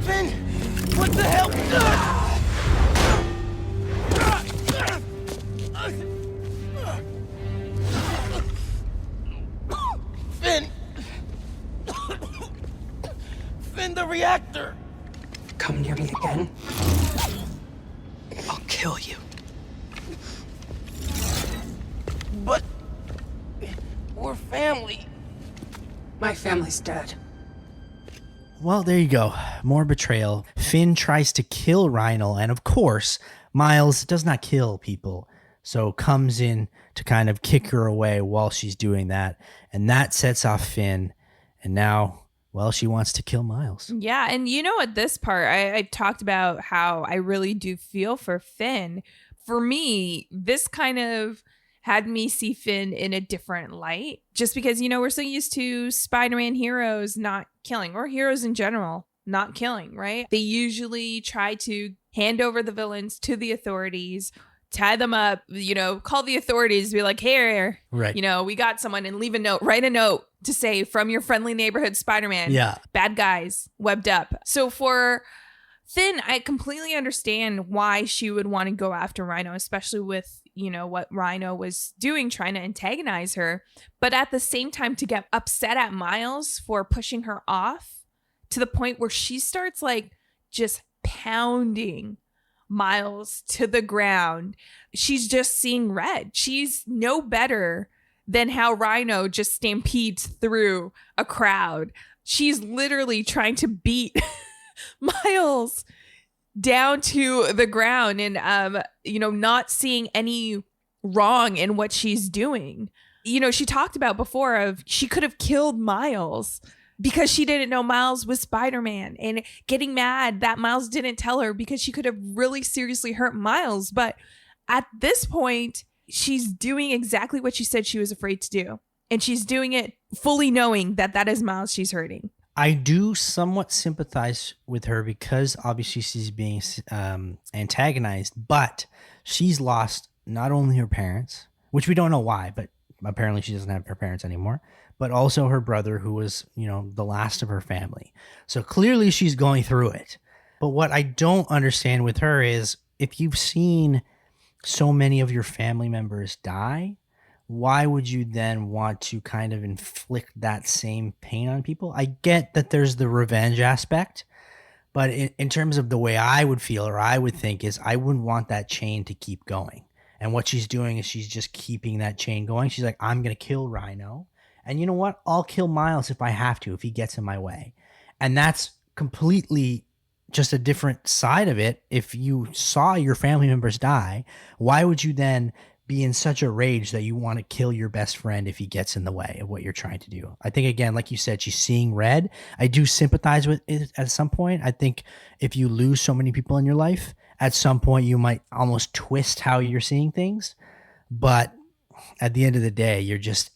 S5: Finn! What the hell? Finn, the reactor!
S8: Come near me again, I'll kill you.
S5: But we're family.
S8: My family's dead.
S2: Well, there you go. More betrayal. Finn tries to kill Rhino, and of course, Miles does not kill people, so comes in to kind of kick her away while she's doing that, and that sets off Finn, and now, well, she wants to kill Miles.
S3: Yeah, and you know, at this part, I talked about how I really do feel for Finn. For me, this kind of had me see Finn in a different light, just because, you know, we're so used to Spider-Man heroes not killing, or heroes in general not killing, right? They usually try to hand over the villains to the authorities, tie them up, you know, call the authorities, be like, here,
S2: right,
S3: you know, we got someone, and leave a note, write a note to say, from your friendly neighborhood Spider-Man,
S2: yeah,
S3: bad guys webbed up. So for Finn, I completely understand why she would want to go after Rhino, especially with what Rhino was doing, trying to antagonize her. But at the same time, to get upset at Miles for pushing her off to the point where she starts like just pounding Miles to the ground. She's just seeing red. She's no better than how Rhino just stampedes through a crowd. She's literally trying to beat Miles down to the ground and, not seeing any wrong in what she's doing. She talked about before of she could have killed Miles because she didn't know Miles was Spider-Man, and getting mad that Miles didn't tell her because she could have really seriously hurt Miles. But at this point, she's doing exactly what she said she was afraid to do. And she's doing it fully knowing that that is Miles she's hurting.
S2: I do somewhat sympathize with her because obviously she's being antagonized, but she's lost not only her parents, which we don't know why, but apparently she doesn't have her parents anymore, but also her brother, who was, the last of her family. So clearly she's going through it. But what I don't understand with her is if you've seen so many of your family members die, why would you then want to kind of inflict that same pain on people? I get that there's the revenge aspect, but in terms of the way I would feel or I would think is I wouldn't want that chain to keep going. And what she's doing is she's just keeping that chain going. She's like, I'm going to kill Rhino. And you know what? I'll kill Miles if I have to, if he gets in my way. And that's completely just a different side of it. If you saw your family members die, why would you then be in such a rage that you want to kill your best friend if he gets in the way of what you're trying to do? I think, again, like you said, she's seeing red. I do sympathize with it at some point. I think if you lose so many people in your life, at some point you might almost twist how you're seeing things. But at the end of the day, you're just,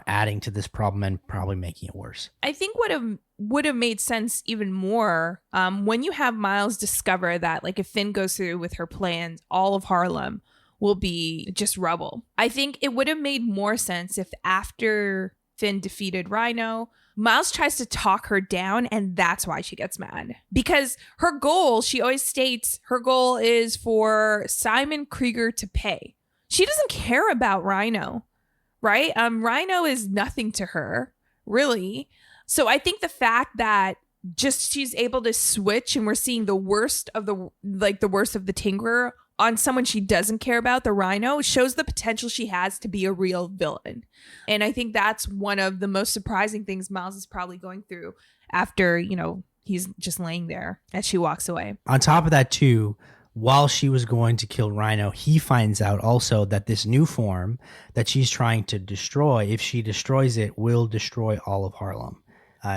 S2: adding to this problem and probably making it worse.
S3: I think would have made sense even more when you have Miles discover that, like, if Finn goes through with her plans, all of Harlem will be just rubble. I think it would have made more sense if after Finn defeated Rhino, Miles tries to talk her down, and that's why she gets mad. Because her goal, she always states, her goal is for Simon Krieger to pay. She doesn't care about Rhino, right? Rhino is nothing to her, really. So I think the fact that just she's able to switch and we're seeing the worst of the Tinkerer on someone she doesn't care about, the Rhino, shows the potential she has to be a real villain. And I think that's one of the most surprising things Miles is probably going through after, he's just laying there as she walks away.
S2: On top of that, too, while she was going to kill Rhino, he finds out also that this new form that she's trying to destroy, if she destroys it, will destroy all of Harlem.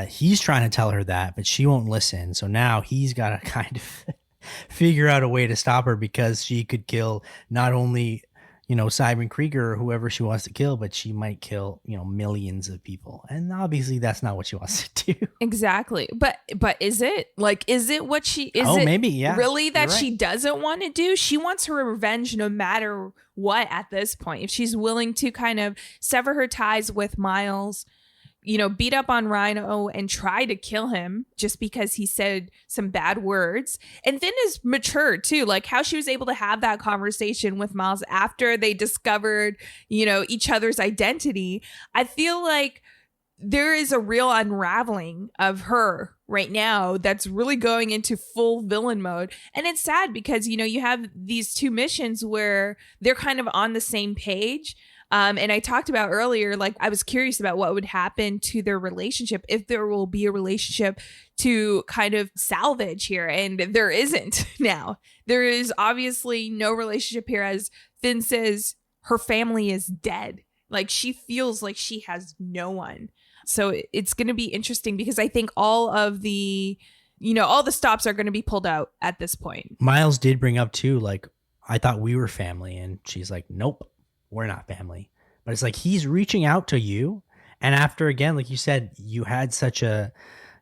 S2: He's trying to tell her that, but she won't listen. So now he's got to kind of figure out a way to stop her, because she could kill not only, Simon Krieger or whoever she wants to kill, but she might kill, millions of people. And obviously that's not what she wants to do.
S3: Exactly. But is it what she is?
S2: Oh,
S3: it
S2: maybe, yeah.
S3: Really that
S2: You're right.
S3: she doesn't want to do? She wants her revenge no matter what at this point. If she's willing to kind of sever her ties with Miles, beat up on Rhino and try to kill him just because he said some bad words. And Finn is mature too, like how she was able to have that conversation with Miles after they discovered, each other's identity. I feel like there is a real unraveling of her right now that's really going into full villain mode. And it's sad because, you have these two missions where they're kind of on the same page. And I talked about earlier, like I was curious about what would happen to their relationship, if there will be a relationship to kind of salvage here. And there isn't now. There is obviously no relationship here, as Finn says her family is dead. Like she feels like she has no one. So it's going to be interesting because I think all the stops are going to be pulled out at this point.
S2: Miles did bring up too, like, I thought we were family. And she's like, nope, we're not family. But it's like he's reaching out to you. And after, again, like you said, you had such a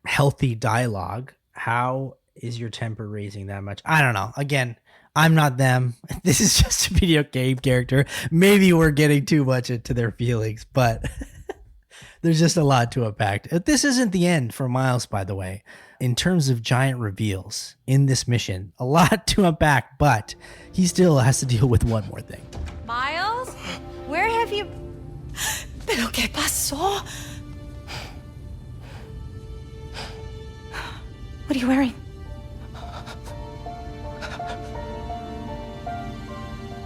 S2: healthy dialogue. How is your temper raising that much? I don't know. Again, I'm not them. This is just a video game character. Maybe we're getting too much into their feelings, but there's just a lot to unpack. This isn't the end for Miles, by the way. In terms of giant reveals in this mission, a lot to unpack, but he still has to deal with one more thing.
S8: My
S11: Where have you... ¿Pero qué pasó? What are you wearing?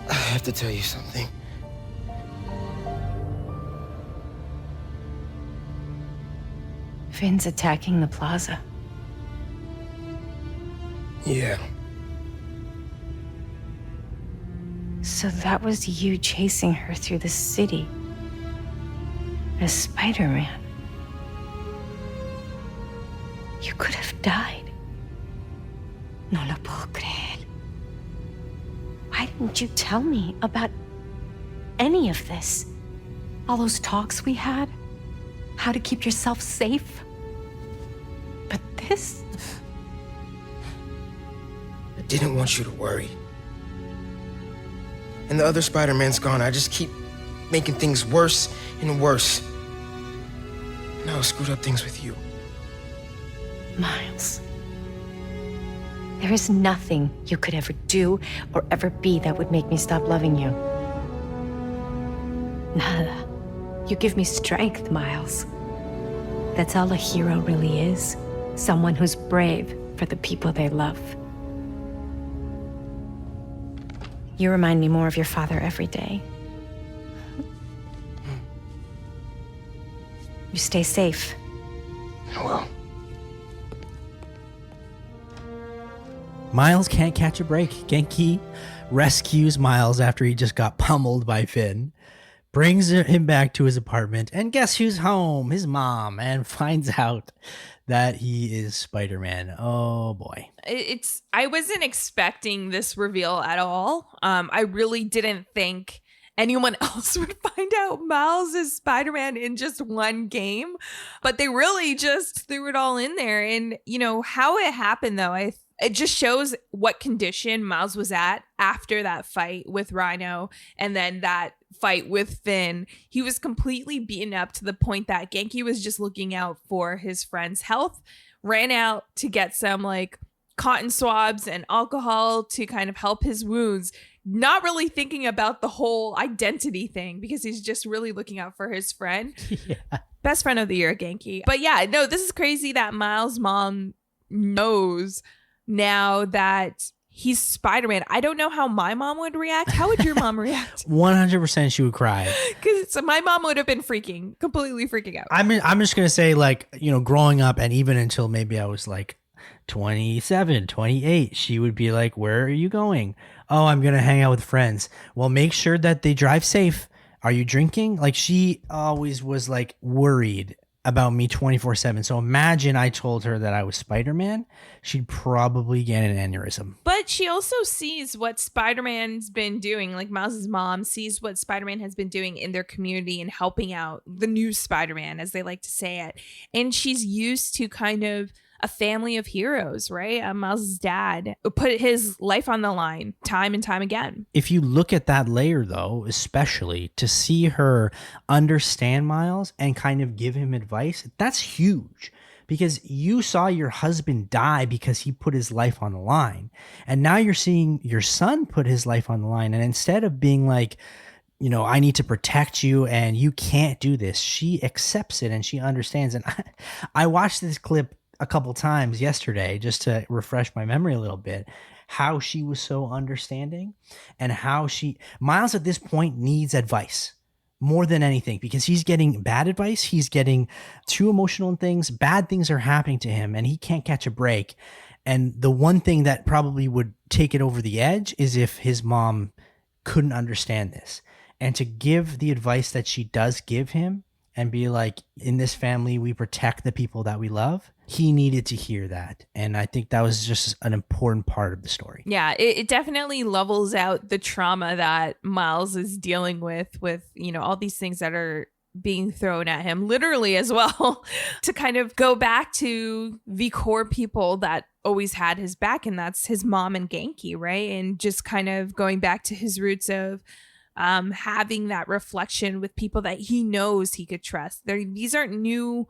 S5: I have to tell you something.
S11: Finn's attacking the plaza.
S5: Yeah.
S11: So that was you chasing her through the city. As Spider-Man. You could have died. No lo puedo creer. Why didn't you tell me about any of this? All those talks we had? How to keep yourself safe? But this...
S5: I didn't want you to worry. And the other Spider-Man's gone. I just keep making things worse and worse. Now I screwed up things with you.
S11: Miles. There is nothing you could ever do or ever be that would make me stop loving you. Nada. You give me strength, Miles. That's all a hero really is. Someone who's brave for the people they love. You remind me more of your father every day. You stay safe.
S5: I will.
S2: Miles can't catch a break. Genki rescues Miles after he just got pummeled by Finn, brings him back to his apartment, and guess who's home? His mom, and finds out that he is Spider-Man. Oh boy.
S3: I wasn't expecting this reveal at all. I really didn't think anyone else would find out Miles is Spider-Man in just one game, but they really just threw it all in there. And you know how it happened though, it just shows what condition Miles was at after that fight with Rhino and then that fight with Finn. He was completely beaten up to the point that Genki was just looking out for his friend's health, ran out to get some like cotton swabs and alcohol to kind of help his wounds, not really thinking about the whole identity thing because he's just really looking out for his friend.
S2: Yeah.
S3: Best friend of the year, Genki. But yeah, no, this is crazy that Miles' mom knows now that he's Spider-Man. I don't know how my mom would react. How would your mom react?
S2: 100% she would cry.
S3: Because my mom would have been completely freaking out.
S2: I'm just going to say, like, you know, growing up and even until maybe I was like 27, 28, she would be like, where are you going? Oh, I'm going to hang out with friends. Well, make sure that they drive safe. Are you drinking? Like, she always was like worried about me 24/7. So imagine I told her that I was Spider-Man, she'd probably get an aneurysm.
S3: But she also sees what Spider-Man's been doing. Like Miles' mom sees what Spider-Man has been doing in their community and helping out the new Spider-Man, as they like to say it. And she's used to kind of a family of heroes, right? Miles' dad put his life on the line time and time again.
S2: If you look at that layer, though, especially to see her understand Miles and kind of give him advice, that's huge. Because you saw your husband die because he put his life on the line. And now you're seeing your son put his life on the line. And instead of being like, you know, I need to protect you and you can't do this, she accepts it and she understands. And I watched this clip a couple times yesterday just to refresh my memory a little bit, how she was so understanding and how Miles at this point needs advice more than anything because he's getting bad advice. He's getting too emotional in things. Bad things are happening to him and he can't catch a break. And the one thing that probably would take it over the edge is if his mom couldn't understand this. And to give the advice that she does give him and be like, in this family, we protect the people that we love. He needed to hear that. And I think that was just an important part of the story.
S3: Yeah, it definitely levels out the trauma that Miles is dealing with, you know, all these things that are being thrown at him, literally as well, to kind of go back to the core people that always had his back. And that's his mom and Genki, right? And just kind of going back to his roots of having that reflection with people that he knows he could trust. These aren't new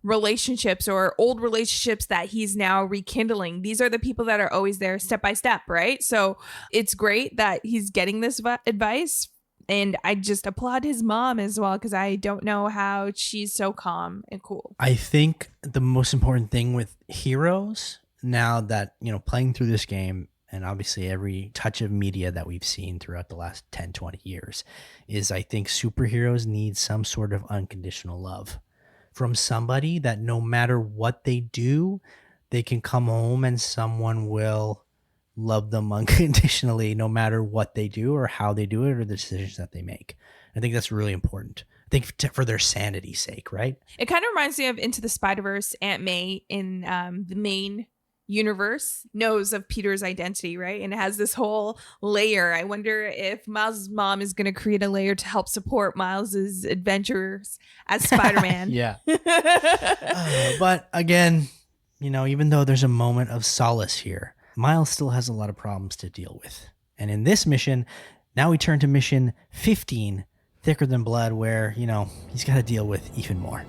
S3: relationships or old relationships that he's now rekindling. These are the people that are always there step by step, right? So it's great that he's getting this advice And I just applaud his mom as well, because I don't know how she's so calm and cool.
S2: I think the most important thing with heroes now that, playing through this game and obviously every touch of media that we've seen throughout the last 10, 20 years is I think superheroes need some sort of unconditional love from somebody that no matter what they do, they can come home and someone will love them unconditionally no matter what they do or how they do it or the decisions that they make. I think that's really important. I think for their sanity's sake, right?
S3: It kind of reminds me of Into the Spider-Verse. Aunt May in the main universe knows of Peter's identity, right? And it has this whole layer. I wonder if Miles' mom is going to create a layer to help support Miles's adventures as Spider-Man.
S2: Yeah. But again, even though there's a moment of solace here, Miles still has a lot of problems to deal with. And in this mission, now we turn to mission 15, Thicker Than Blood, where, he's got to deal with even more.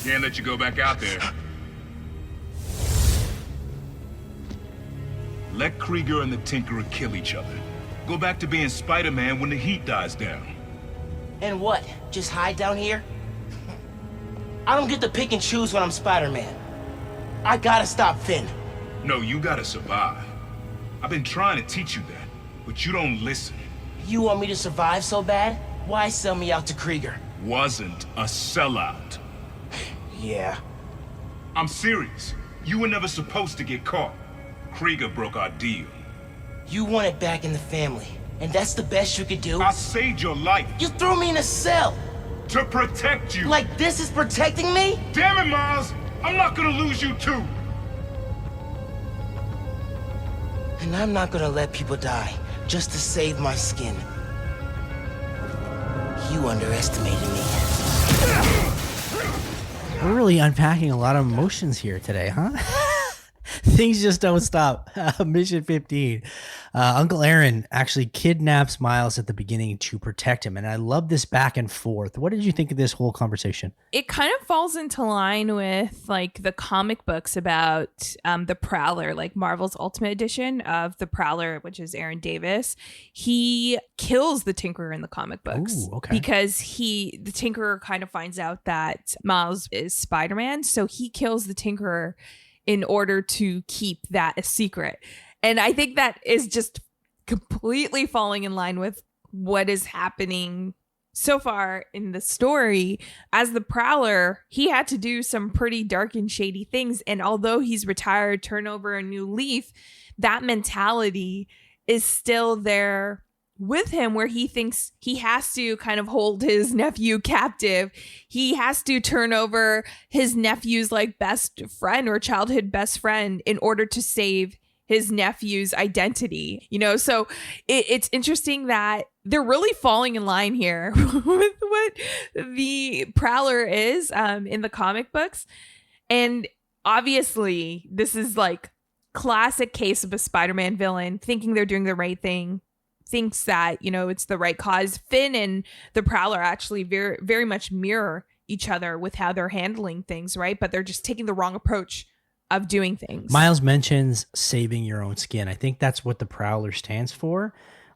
S7: Can't let you go back out there. Let Krieger and the Tinkerer kill each other. Go back to being Spider-Man when the heat dies down.
S5: And what? Just hide down here? I don't get to pick and choose when I'm Spider-Man. I gotta stop Finn.
S7: No, you gotta survive. I've been trying to teach you that, but you don't listen.
S5: You want me to survive so bad? Why sell me out to Krieger?
S7: Wasn't a sellout.
S5: Yeah.
S7: I'm serious. You were never supposed to get caught. Krieger broke our deal.
S5: You want it back in the family, and that's the best you could do?
S7: I saved your life.
S5: You threw me in a cell!
S7: To protect you!
S5: Like this is protecting me?
S7: Damn it, Miles! I'm not gonna lose you too!
S5: And I'm not gonna let people die just to save my skin. You underestimated me.
S2: We're really unpacking a lot of emotions here today, huh? Things just don't stop. Mission 15. Uncle Aaron actually kidnaps Miles at the beginning to protect him. And I love this back and forth. What did you think of this whole conversation?
S3: It kind of falls into line with like the comic books about the Prowler, like Marvel's Ultimate Edition of the Prowler, which is Aaron Davis. He kills the Tinkerer in the comic books.
S2: Ooh, okay.
S3: Because the Tinkerer kind of finds out that Miles is Spider-Man. So he kills the Tinkerer in order to keep that a secret. And I think that is just completely falling in line with what is happening so far in the story. As the Prowler, he had to do some pretty dark and shady things. And although he's retired, turn over a new leaf, that mentality is still there with him, where he thinks he has to kind of hold his nephew captive. He has to turn over his nephew's like best friend or childhood best friend in order to save his nephew's identity, so it's interesting that they're really falling in line here with what the Prowler is in the comic books. And obviously this is like classic case of a Spider-Man villain thinking they're doing the right thing, thinks that, it's the right cause. Finn and the Prowler actually very, very much mirror each other with how they're handling things, right? But they're just taking the wrong approach of doing things.
S2: Miles mentions saving your own skin. I think that's what the Prowler stands for.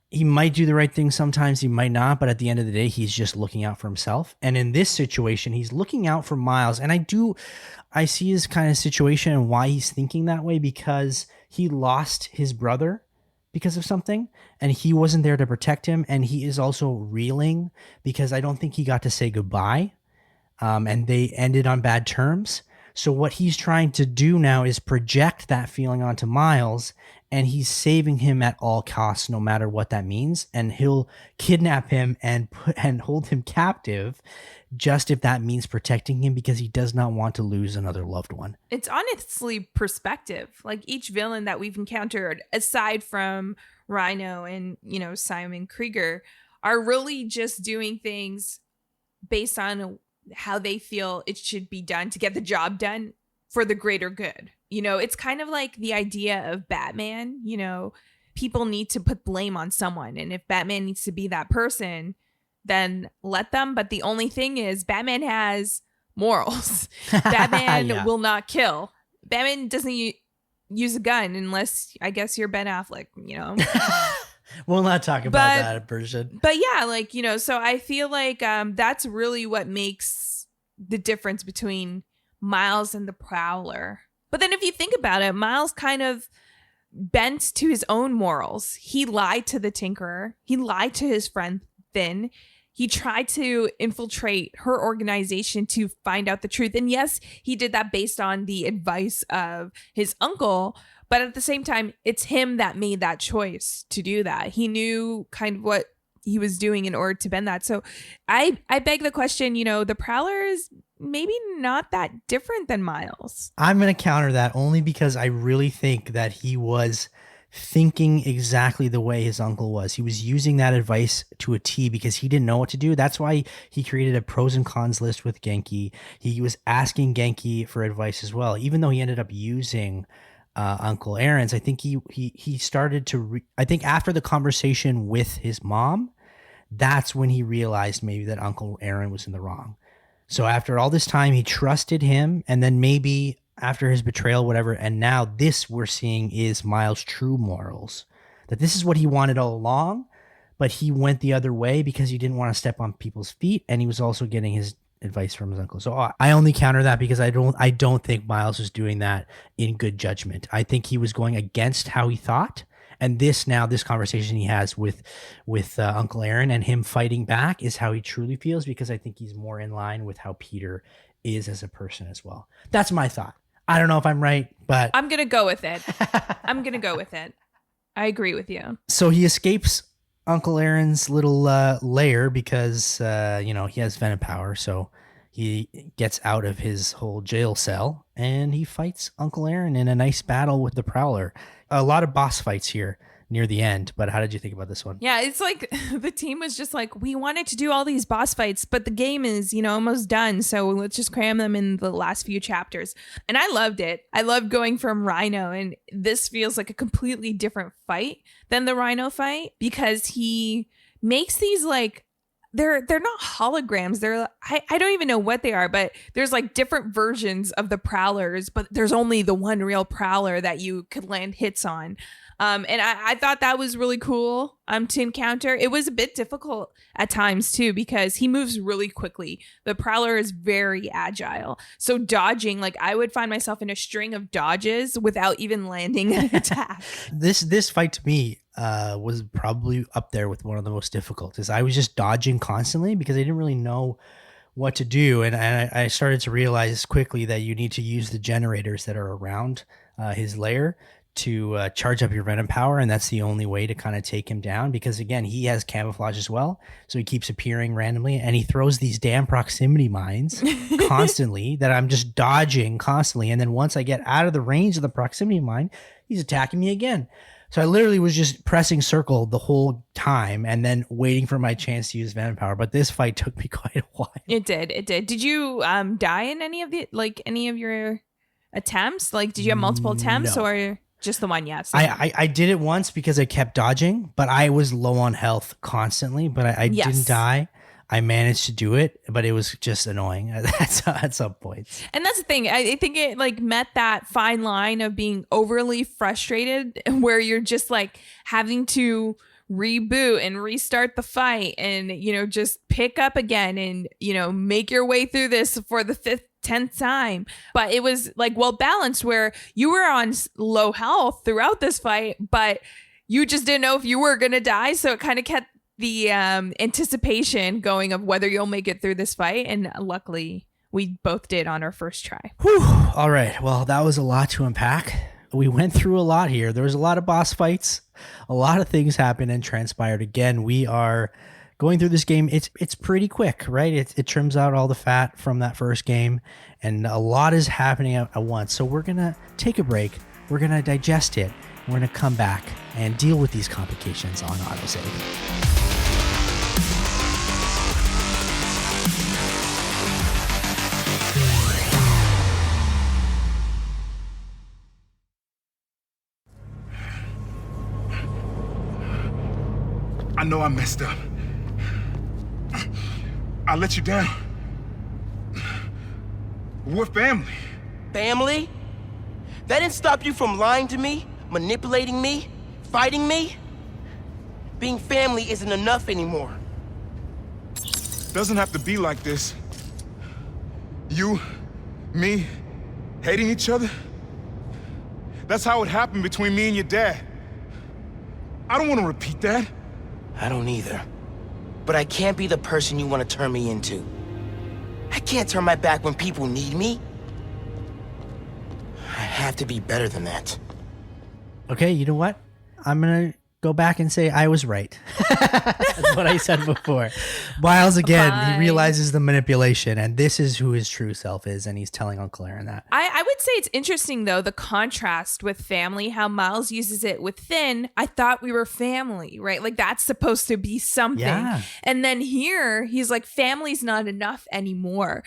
S2: He might do the right thing sometimes, he might not, but at the end of the day, he's just looking out for himself. And in this situation, he's looking out for Miles. And I see his kind of situation and why he's thinking that way, because he lost his brother because of something and he wasn't there to protect him. And he is also reeling because I don't think he got to say goodbye. And they ended on bad terms. So what he's trying to do now is project that feeling onto Miles, and he's saving him at all costs, no matter what that means. And he'll kidnap him and hold him captive, just if that means protecting him, because he does not want to lose another loved one.
S3: It's honestly perspective. Like each villain that we've encountered, aside from Rhino and, Simon Krieger, are really just doing things based on how they feel it should be done to get the job done for the greater good. It's kind of like the idea of Batman. People need to put blame on someone. And if Batman needs to be that person, then let them. But the only thing is, Batman has morals. Batman will not kill. Batman doesn't use a gun unless, I guess, you're Ben Affleck,
S2: We'll not talk about that version.
S3: But yeah, like, you know, so I feel like that's really what makes the difference between Miles and the Prowler. But then if you think about it, Miles kind of bent to his own morals. He lied to the Tinkerer. He lied to his friend Finn. He tried to infiltrate her organization to find out the truth. And yes, he did that based on the advice of his uncle. But at the same time, it's him that made that choice to do that. He knew kind of what he was doing in order to bend that. So I beg the question, you know, the Prowler is maybe not that different than Miles.
S2: I'm going to counter that only because I really think that he was thinking exactly the way his uncle was. He was using that advice to a T because he didn't know what to do. That's why he created a pros and cons list with Genki. He was asking Genki for advice as well, even though he ended up using Uncle Aaron's. I think he started to I think after the conversation with his mom, that's when he realized maybe that Uncle Aaron was in the wrong. So after all this time, he trusted him, and then maybe after his betrayal, whatever, and now this we're seeing is Miles' true morals. That this is what he wanted all along, but he went the other way because he didn't want to step on people's feet, and he was also getting his advice from his uncle. So I only counter that because I don't think Miles was doing that in good judgment. I think he was going against how he thought. And this conversation he has with Uncle Aaron and him fighting back is how he truly feels, because I think he's more in line with how Peter is as a person as well. That's my thought. I don't know if I'm right, but
S3: I'm going to go with it. I agree with you.
S2: So he escapes Uncle Aaron's little lair because, he has venom power. So he gets out of his whole jail cell and he fights Uncle Aaron in a nice battle with the Prowler. A lot of boss fights here near the end, but how did you think about this one?
S3: Yeah, it's like the team was just like, we wanted to do all these boss fights, but the game is, almost done. So let's just cram them in the last few chapters. And I loved it. I loved going from Rhino, and this feels like a completely different fight than the Rhino fight because he makes these like, they're not holograms. They're I don't even know what they are, but there's like different versions of the Prowlers, but there's only the one real Prowler that you could land hits on. And I thought that was really cool to encounter. It was a bit difficult at times too, because he moves really quickly. The Prowler is very agile. So dodging, like I would find myself in a string of dodges without even landing an attack.
S2: This fight to me was probably up there with one of the most difficult. Is I was just dodging constantly because I didn't really know what to do. And I started to realize quickly that you need to use the generators that are around his lair to charge up your venom power, and that's the only way to kind of take him down, because again, he has camouflage as well, so he keeps appearing randomly, and he throws these damn proximity mines constantly that I'm just dodging constantly, and then once I get out of the range of the proximity mine, he's attacking me again. So I literally was just pressing circle the whole time and then waiting for my chance to use venom power, but this fight took me quite a while.
S3: It did. Did you die in any of your attempts? Like, did you have multiple attempts?
S2: No.
S3: Or just the one? Yes.
S2: I did it once because I kept dodging, but I was low on health constantly, but I didn't die. I managed to do it, but it was just annoying at some points.
S3: And that's the thing. I think it like met that fine line of being overly frustrated where you're just like having to reboot and restart the fight and, just pick up again and, make your way through this for the 10th time. But it was like well balanced where you were on low health throughout this fight, but you just didn't know if you were going to die. So it kind of kept the anticipation going of whether you'll make it through this fight. And luckily we both did on our first try.
S2: Whew. All right. Well, that was a lot to unpack. We went through a lot here. There was a lot of boss fights. A lot of things happened and transpired. Again, we are going through this game. It's pretty quick, right? It trims out all the fat from that first game, and a lot is happening at once. So we're going to take a break. We're going to digest it. We're going to come back and deal with these complications on AutoSave.
S7: I know I messed up. I let you down. We're family.
S5: Family? That didn't stop you from lying to me, manipulating me, fighting me? Being family isn't enough anymore.
S7: Doesn't have to be like this. You, me, hating each other? That's how it happened between me and your dad. I don't want to repeat that.
S5: I don't either. But I can't be the person you want to turn me into. I can't turn my back when people need me. I have to be better than that.
S2: Okay, you know what? I'm going to go back and say I was right. That's what I said before. Miles, again,
S3: Fine.
S2: he realizes the manipulation, and this is who his true self is, and he's telling Uncle Aaron that.
S3: I would say it's interesting, though, the contrast with family, how Miles uses it with Finn. I thought we were family, right? Like, that's supposed to be something.
S2: Yeah.
S3: And then here, he's like, family's not enough anymore.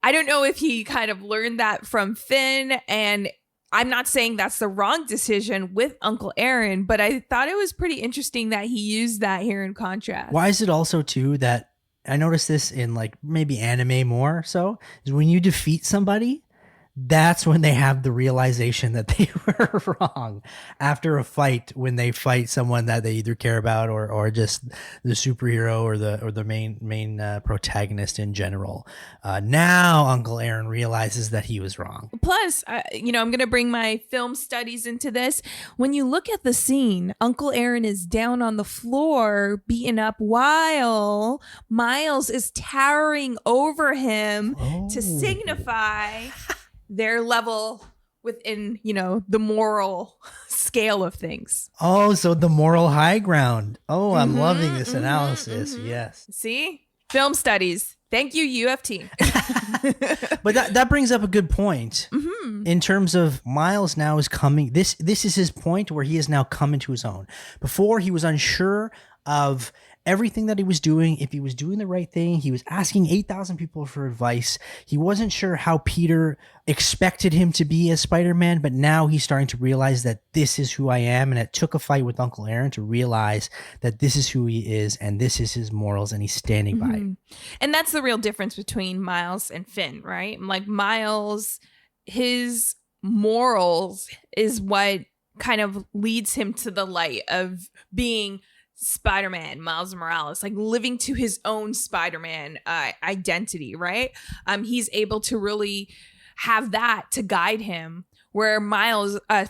S3: I don't know if he kind of learned that from Finn, and I'm not saying that's the wrong decision with Uncle Aaron, but I thought it was pretty interesting that he used that here in contrast.
S2: Why is it also, too, that I noticed this in like maybe anime more so, is when you defeat somebody, that's when they have the realization that they were wrong after a fight, when they fight someone that they either care about or just the superhero or the main protagonist in general. Now Uncle Aaron realizes that he was wrong.
S3: Plus, I'm going to bring my film studies into this. When you look at the scene, Uncle Aaron is down on the floor, beaten up, while Miles is towering over him to signify their level within, the moral scale of things.
S2: Oh, so the moral high ground. Oh, I'm loving this analysis. Yes.
S3: See? Film studies. Thank you, U of T.
S2: But that brings up a good point in terms of Miles now is coming. This is his point where he is now come into his own. Before, he was unsure of everything that he was doing, if he was doing the right thing. He was asking 8,000 people for advice. He wasn't sure how Peter expected him to be as Spider-Man, but now he's starting to realize that this is who I am. And it took a fight with Uncle Aaron to realize that this is who he is and this is his morals, and he's standing by it.
S3: And that's the real difference between Miles and Finn, right? Like, Miles, his morals is what kind of leads him to the light of being Spider-Man, Miles Morales, like living to his own Spider-Man identity, right? He's able to really have that to guide him, where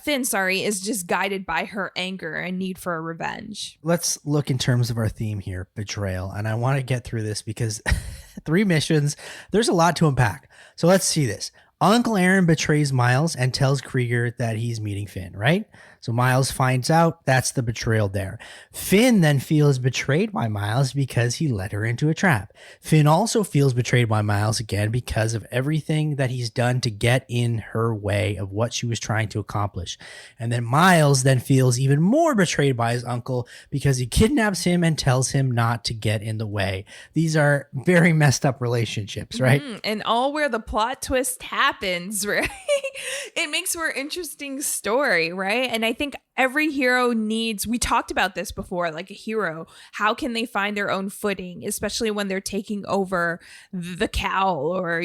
S3: Finn is just guided by her anger and need for revenge.
S2: Let's look in terms of our theme here, betrayal. And I want to get through this because 3 missions, there's a lot to unpack. So let's see this. Uncle Aaron betrays Miles and tells Krieger that he's meeting Finn, right? So Miles finds out. That's the betrayal there. Finn then feels betrayed by Miles because he led her into a trap. Finn also feels betrayed by Miles again because of everything that he's done to get in her way of what she was trying to accomplish. And then Miles then feels even more betrayed by his uncle because he kidnaps him and tells him not to get in the way. These are very messed up relationships, right?
S3: And all where the plot twist happens, right? It makes for an interesting story, right? And I think every hero needs, we talked about this before, like a hero, how can they find their own footing, especially when they're taking over the cowl or,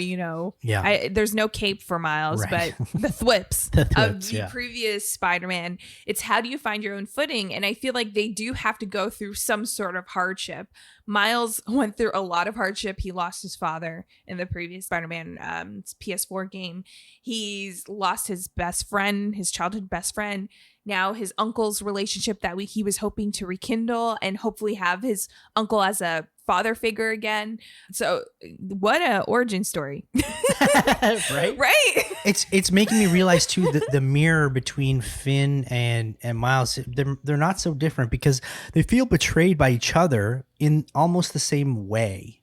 S3: there's no cape for Miles,
S2: Right.
S3: but the thwips, of the
S2: yeah.
S3: previous Spider-Man. It's how do you find your own footing? And I feel like they do have to go through some sort of hardship. Miles went through a lot of hardship. He lost his father in the previous Spider-Man PS4 game. He's lost his best friend, his childhood best friend. Now his uncle's relationship that he was hoping to rekindle and hopefully have his uncle as a father figure again. So what a origin story.
S2: Right?
S3: Right.
S2: It's making me realize too that the mirror between Finn and Miles, they're not so different because they feel betrayed by each other in almost the same way.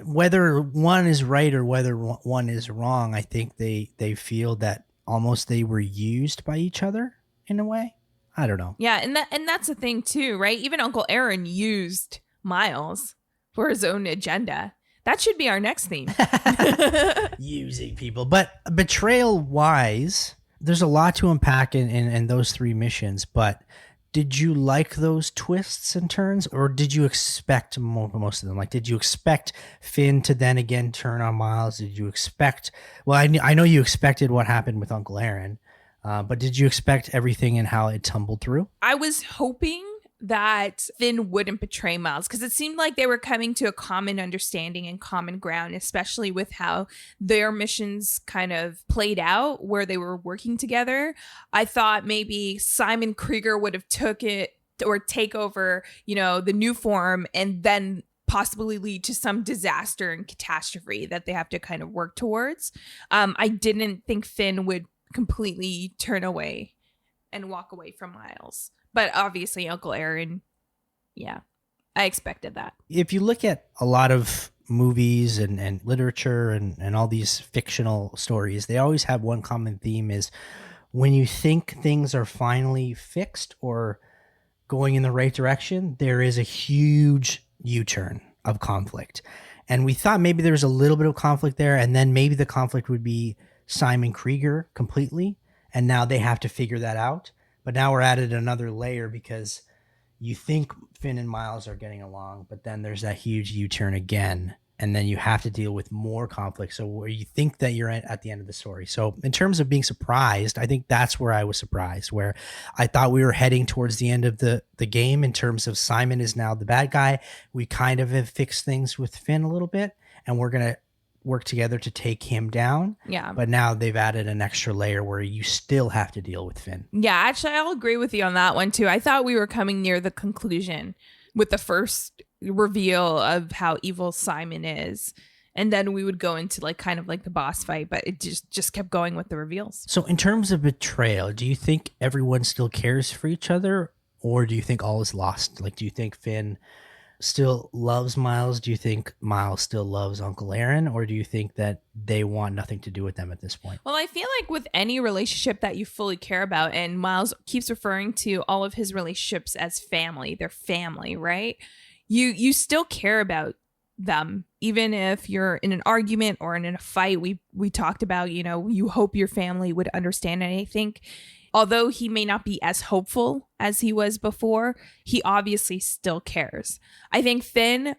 S2: Whether one is right or whether one is wrong, I think they feel that almost they were used by each other in a way. I don't know.
S3: Yeah, and that's the thing too, right? Even Uncle Aaron used Miles for his own agenda. That should be our next theme.
S2: Using people. But betrayal wise, there's a lot to unpack in those 3 missions, but did you like those twists and turns, or did you expect most of them? Like, did you expect Finn to then again turn on Miles? Did you expect, well, I know you expected what happened with Uncle Aaron, but did you expect everything and how it tumbled through?
S3: I was hoping that Finn wouldn't betray Miles, because it seemed like they were coming to a common understanding and common ground, especially with how their missions kind of played out where they were working together. I thought maybe Simon Krieger would have took it or take over, the new form and then possibly lead to some disaster and catastrophe that they have to kind of work towards. I didn't think Finn would completely turn away and walk away from Miles. But obviously, Uncle Aaron, yeah, I expected that.
S2: If you look at a lot of movies and literature and all these fictional stories, they always have one common theme is when you think things are finally fixed or going in the right direction, there is a huge U-turn of conflict. And we thought maybe there was a little bit of conflict there, and then maybe the conflict would be Simon Krieger completely, and now they have to figure that out. But now we're added another layer because you think Finn and Miles are getting along, but then there's that huge U-turn again, and then you have to deal with more conflict. So where you think that you're at the end of the story. So in terms of being surprised, I think that's where I was surprised, where I thought we were heading towards the end of the game in terms of Simon is now the bad guy. We kind of have fixed things with Finn a little bit, and we're going to work together to take him down.
S3: Yeah.
S2: But now they've added an extra layer where you still have to deal with Finn.
S3: Yeah, actually, I'll agree with you on that one too. I thought we were coming near the conclusion with the first reveal of how evil Simon is. And then we would go into kind of the boss fight, but it just kept going with the reveals.
S2: So in terms of betrayal, do you think everyone still cares for each other, or do you think all is lost? Do you think Finn still loves Miles? Do you think Miles still loves Uncle Aaron, or do you think that they want nothing to do with them at this point?
S3: Well, I feel like with any relationship that you fully care about, and Miles keeps referring to all of his relationships as family, they're family, right? You still care about them, even if you're in an argument or in a fight. We talked about, you hope your family would understand. And I think although he may not be as hopeful as he was before, he obviously still cares. I think Finn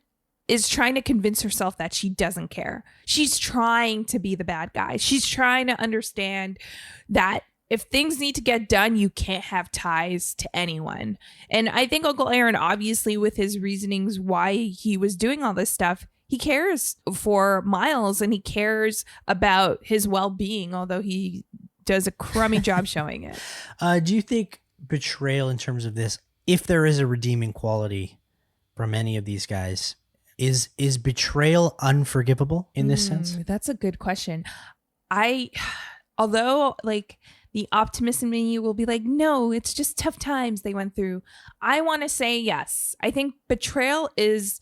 S3: is trying to convince herself that she doesn't care. She's trying to be the bad guy. She's trying to understand that if things need to get done, you can't have ties to anyone. And I think Uncle Aaron, obviously, with his reasonings why he was doing all this stuff, he cares for Miles and he cares about his well-being, although he does a crummy job showing it.
S2: Do you think betrayal in terms of this, if there is a redeeming quality from any of these guys, is betrayal unforgivable in this sense?
S3: That's a good question. Although the optimist in me will be no, it's just tough times they went through. I want to say yes. I think betrayal is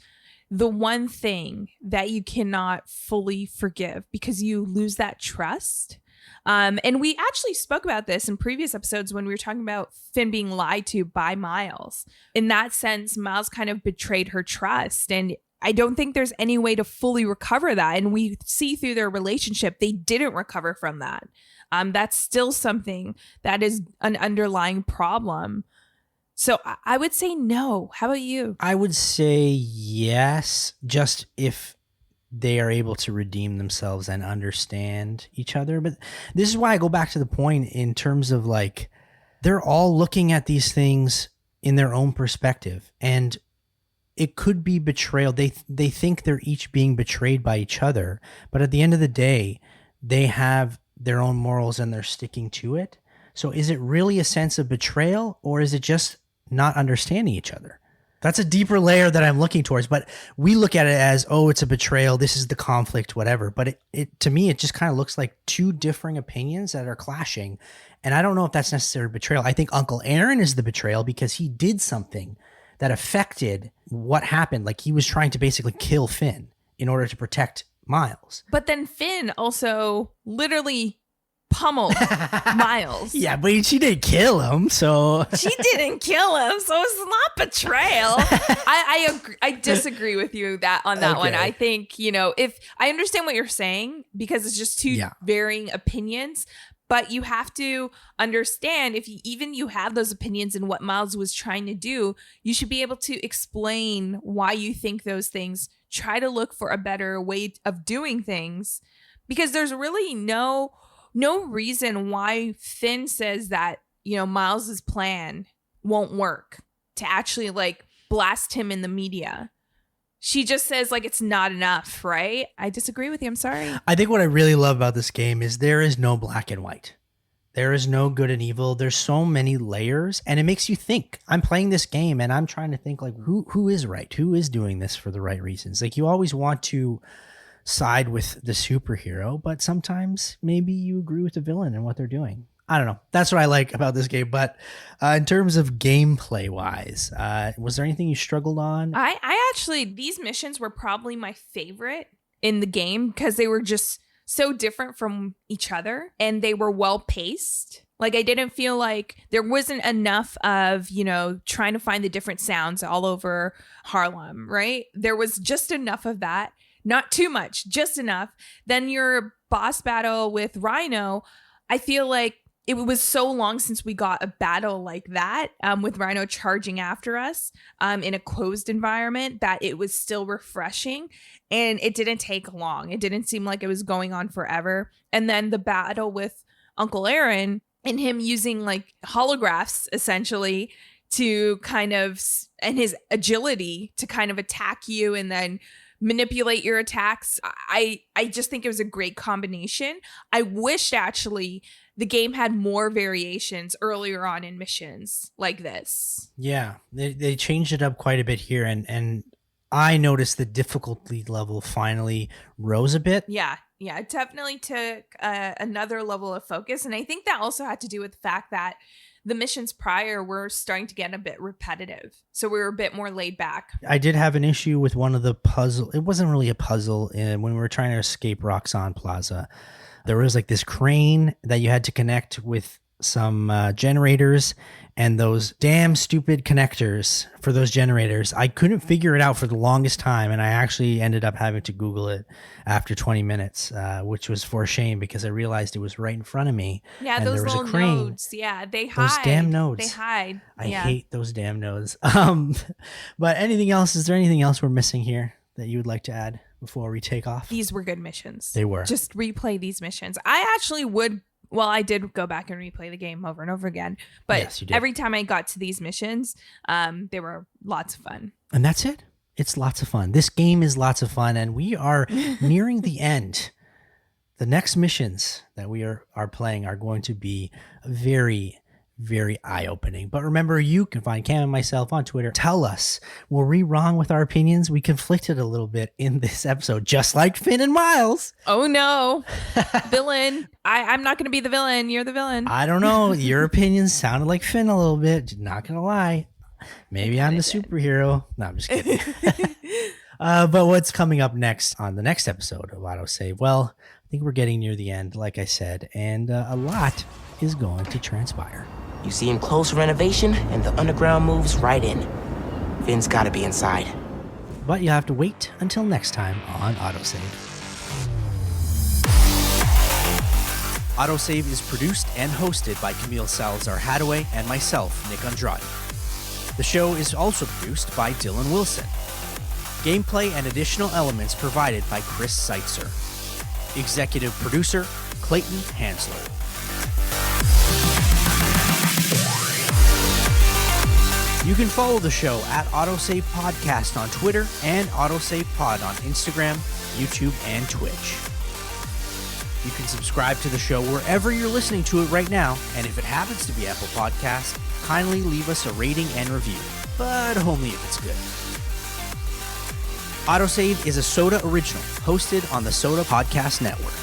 S3: the one thing that you cannot fully forgive because you lose that trust. And we actually spoke about this in previous episodes when we were talking about Finn being lied to by Miles. In that sense, Miles kind of betrayed her trust. And I don't think there's any way to fully recover that. And we see through their relationship, they didn't recover from that. That's still something that is an underlying problem. So I would say no. How about you?
S2: I would say yes, just if they are able to redeem themselves and understand each other. But this is why I go back to the point in terms of they're all looking at these things in their own perspective. And it could be betrayal. They think they're each being betrayed by each other. But at the end of the day, they have their own morals and they're sticking to it. So is it really a sense of betrayal, or is it just not understanding each other? That's a deeper layer that I'm looking towards, but we look at it as, oh, it's a betrayal. This is the conflict, whatever. But it to me, it just kind of looks like two differing opinions that are clashing. And I don't know if that's necessarily betrayal. I think Uncle Aaron is the betrayal because he did something that affected what happened. He was trying to basically kill Finn in order to protect Miles.
S3: But then Finn also literally pummeled Miles.
S2: Yeah, but she didn't kill him, so
S3: she didn't kill him, so it's not betrayal. I agree. I disagree with you on that one. I think if I understand what you're saying because it's just two varying opinions. But you have to understand if you have those opinions and what Miles was trying to do, you should be able to explain why you think those things. Try to look for a better way of doing things, because there's really no reason why Finn says that, Miles's plan won't work. to actually like blast him in the media. She just says like it's not enough, right? I disagree with you. I'm sorry.
S2: I think what I really love about this game is there is no black and white. There is no good and evil. There's so many layers, and it makes you think. I'm playing this game and I'm trying to think like who is right? Who is doing this for the right reasons? Like you always want to side with the superhero, but sometimes maybe you agree with the villain and what they're doing. I don't know. That's what I like about this game. But in terms of gameplay wise, was there anything you struggled on?
S3: I actually, these missions were probably my favorite in the game because they were just so different from each other and they were well paced. Like I didn't feel like there wasn't enough of, you know, trying to find the different sounds all over Harlem, right? There was just enough of that. Not too much, just enough. Then your boss battle with Rhino, I feel like it was so long since we got a battle like that with Rhino charging after us in a closed environment that it was still refreshing and it didn't take long. It didn't seem like it was going on forever. And then the battle with Uncle Aaron and him using like holographs essentially to kind of, and his agility to kind of attack you and then manipulate your attacks. I just think it was a great combination. I wished actually the game had more variations earlier on in missions like this.
S2: Yeah, they changed it up quite a bit here, and I noticed the difficulty level finally rose a bit.
S3: Yeah, it definitely took another level of focus, and I think that also had to do with the fact that the missions prior were starting to get a bit repetitive, so we were a bit more laid back.
S2: I did have an issue with one of the puzzle. It wasn't really a puzzle when we were trying to escape Roxanne Plaza. There was like this crane that you had to connect with some generators and those damn stupid connectors for those generators. I couldn't figure it out for the longest time, and I actually ended up having to Google it after 20 minutes, which was for a shame because I realized it was right in front of me.
S3: Yeah,
S2: and
S3: those
S2: there was
S3: little
S2: a crane.
S3: nodes. Yeah, they hide.
S2: Those damn nodes.
S3: They hide.
S2: I hate those damn nodes. But anything else? Is there anything else we're missing here that you would like to add before we take off?
S3: These were good missions.
S2: They were.
S3: Just replay these missions. I actually would. Well, I did go back and replay the game over and over again. But
S2: yes, you did.
S3: Every time I got to these missions, they were lots of fun.
S2: And that's it. It's lots of fun. This game is lots of fun, and we are nearing the end. The next missions that we are playing are going to be very, very eye-opening. But remember, you can find Cam and myself on Twitter. Tell us, were we wrong with our opinions? We conflicted a little bit in this episode, just like Finn and Miles.
S3: Oh no, villain. I'm not going to be the villain. You're the villain.
S2: I don't know. Your opinions sounded like Finn a little bit. Not going to lie. Maybe I'm the superhero. No, I'm just kidding. But what's coming up next on the next episode of AutoSave? Well, I think we're getting near the end, like I said, and a lot is going to transpire.
S5: You see him close for renovation, and the underground moves right in. Finn's gotta be inside.
S2: But you have to wait until next time on AutoSave. AutoSave is produced and hosted by Camille Salazar-Hadaway and myself, Nick Andrade. The show is also produced by Dylan Wilson. Gameplay and additional elements provided by Chris Seitzer. Executive producer, Clayton Hansler. You can follow the show at AutoSave Podcast on Twitter and AutoSave Pod on Instagram, YouTube, and Twitch. You can subscribe to the show wherever you're listening to it right now, and if it happens to be Apple Podcasts, kindly leave us a rating and review, but only if it's good. AutoSave is a Soda original, hosted on the Soda Podcast Network.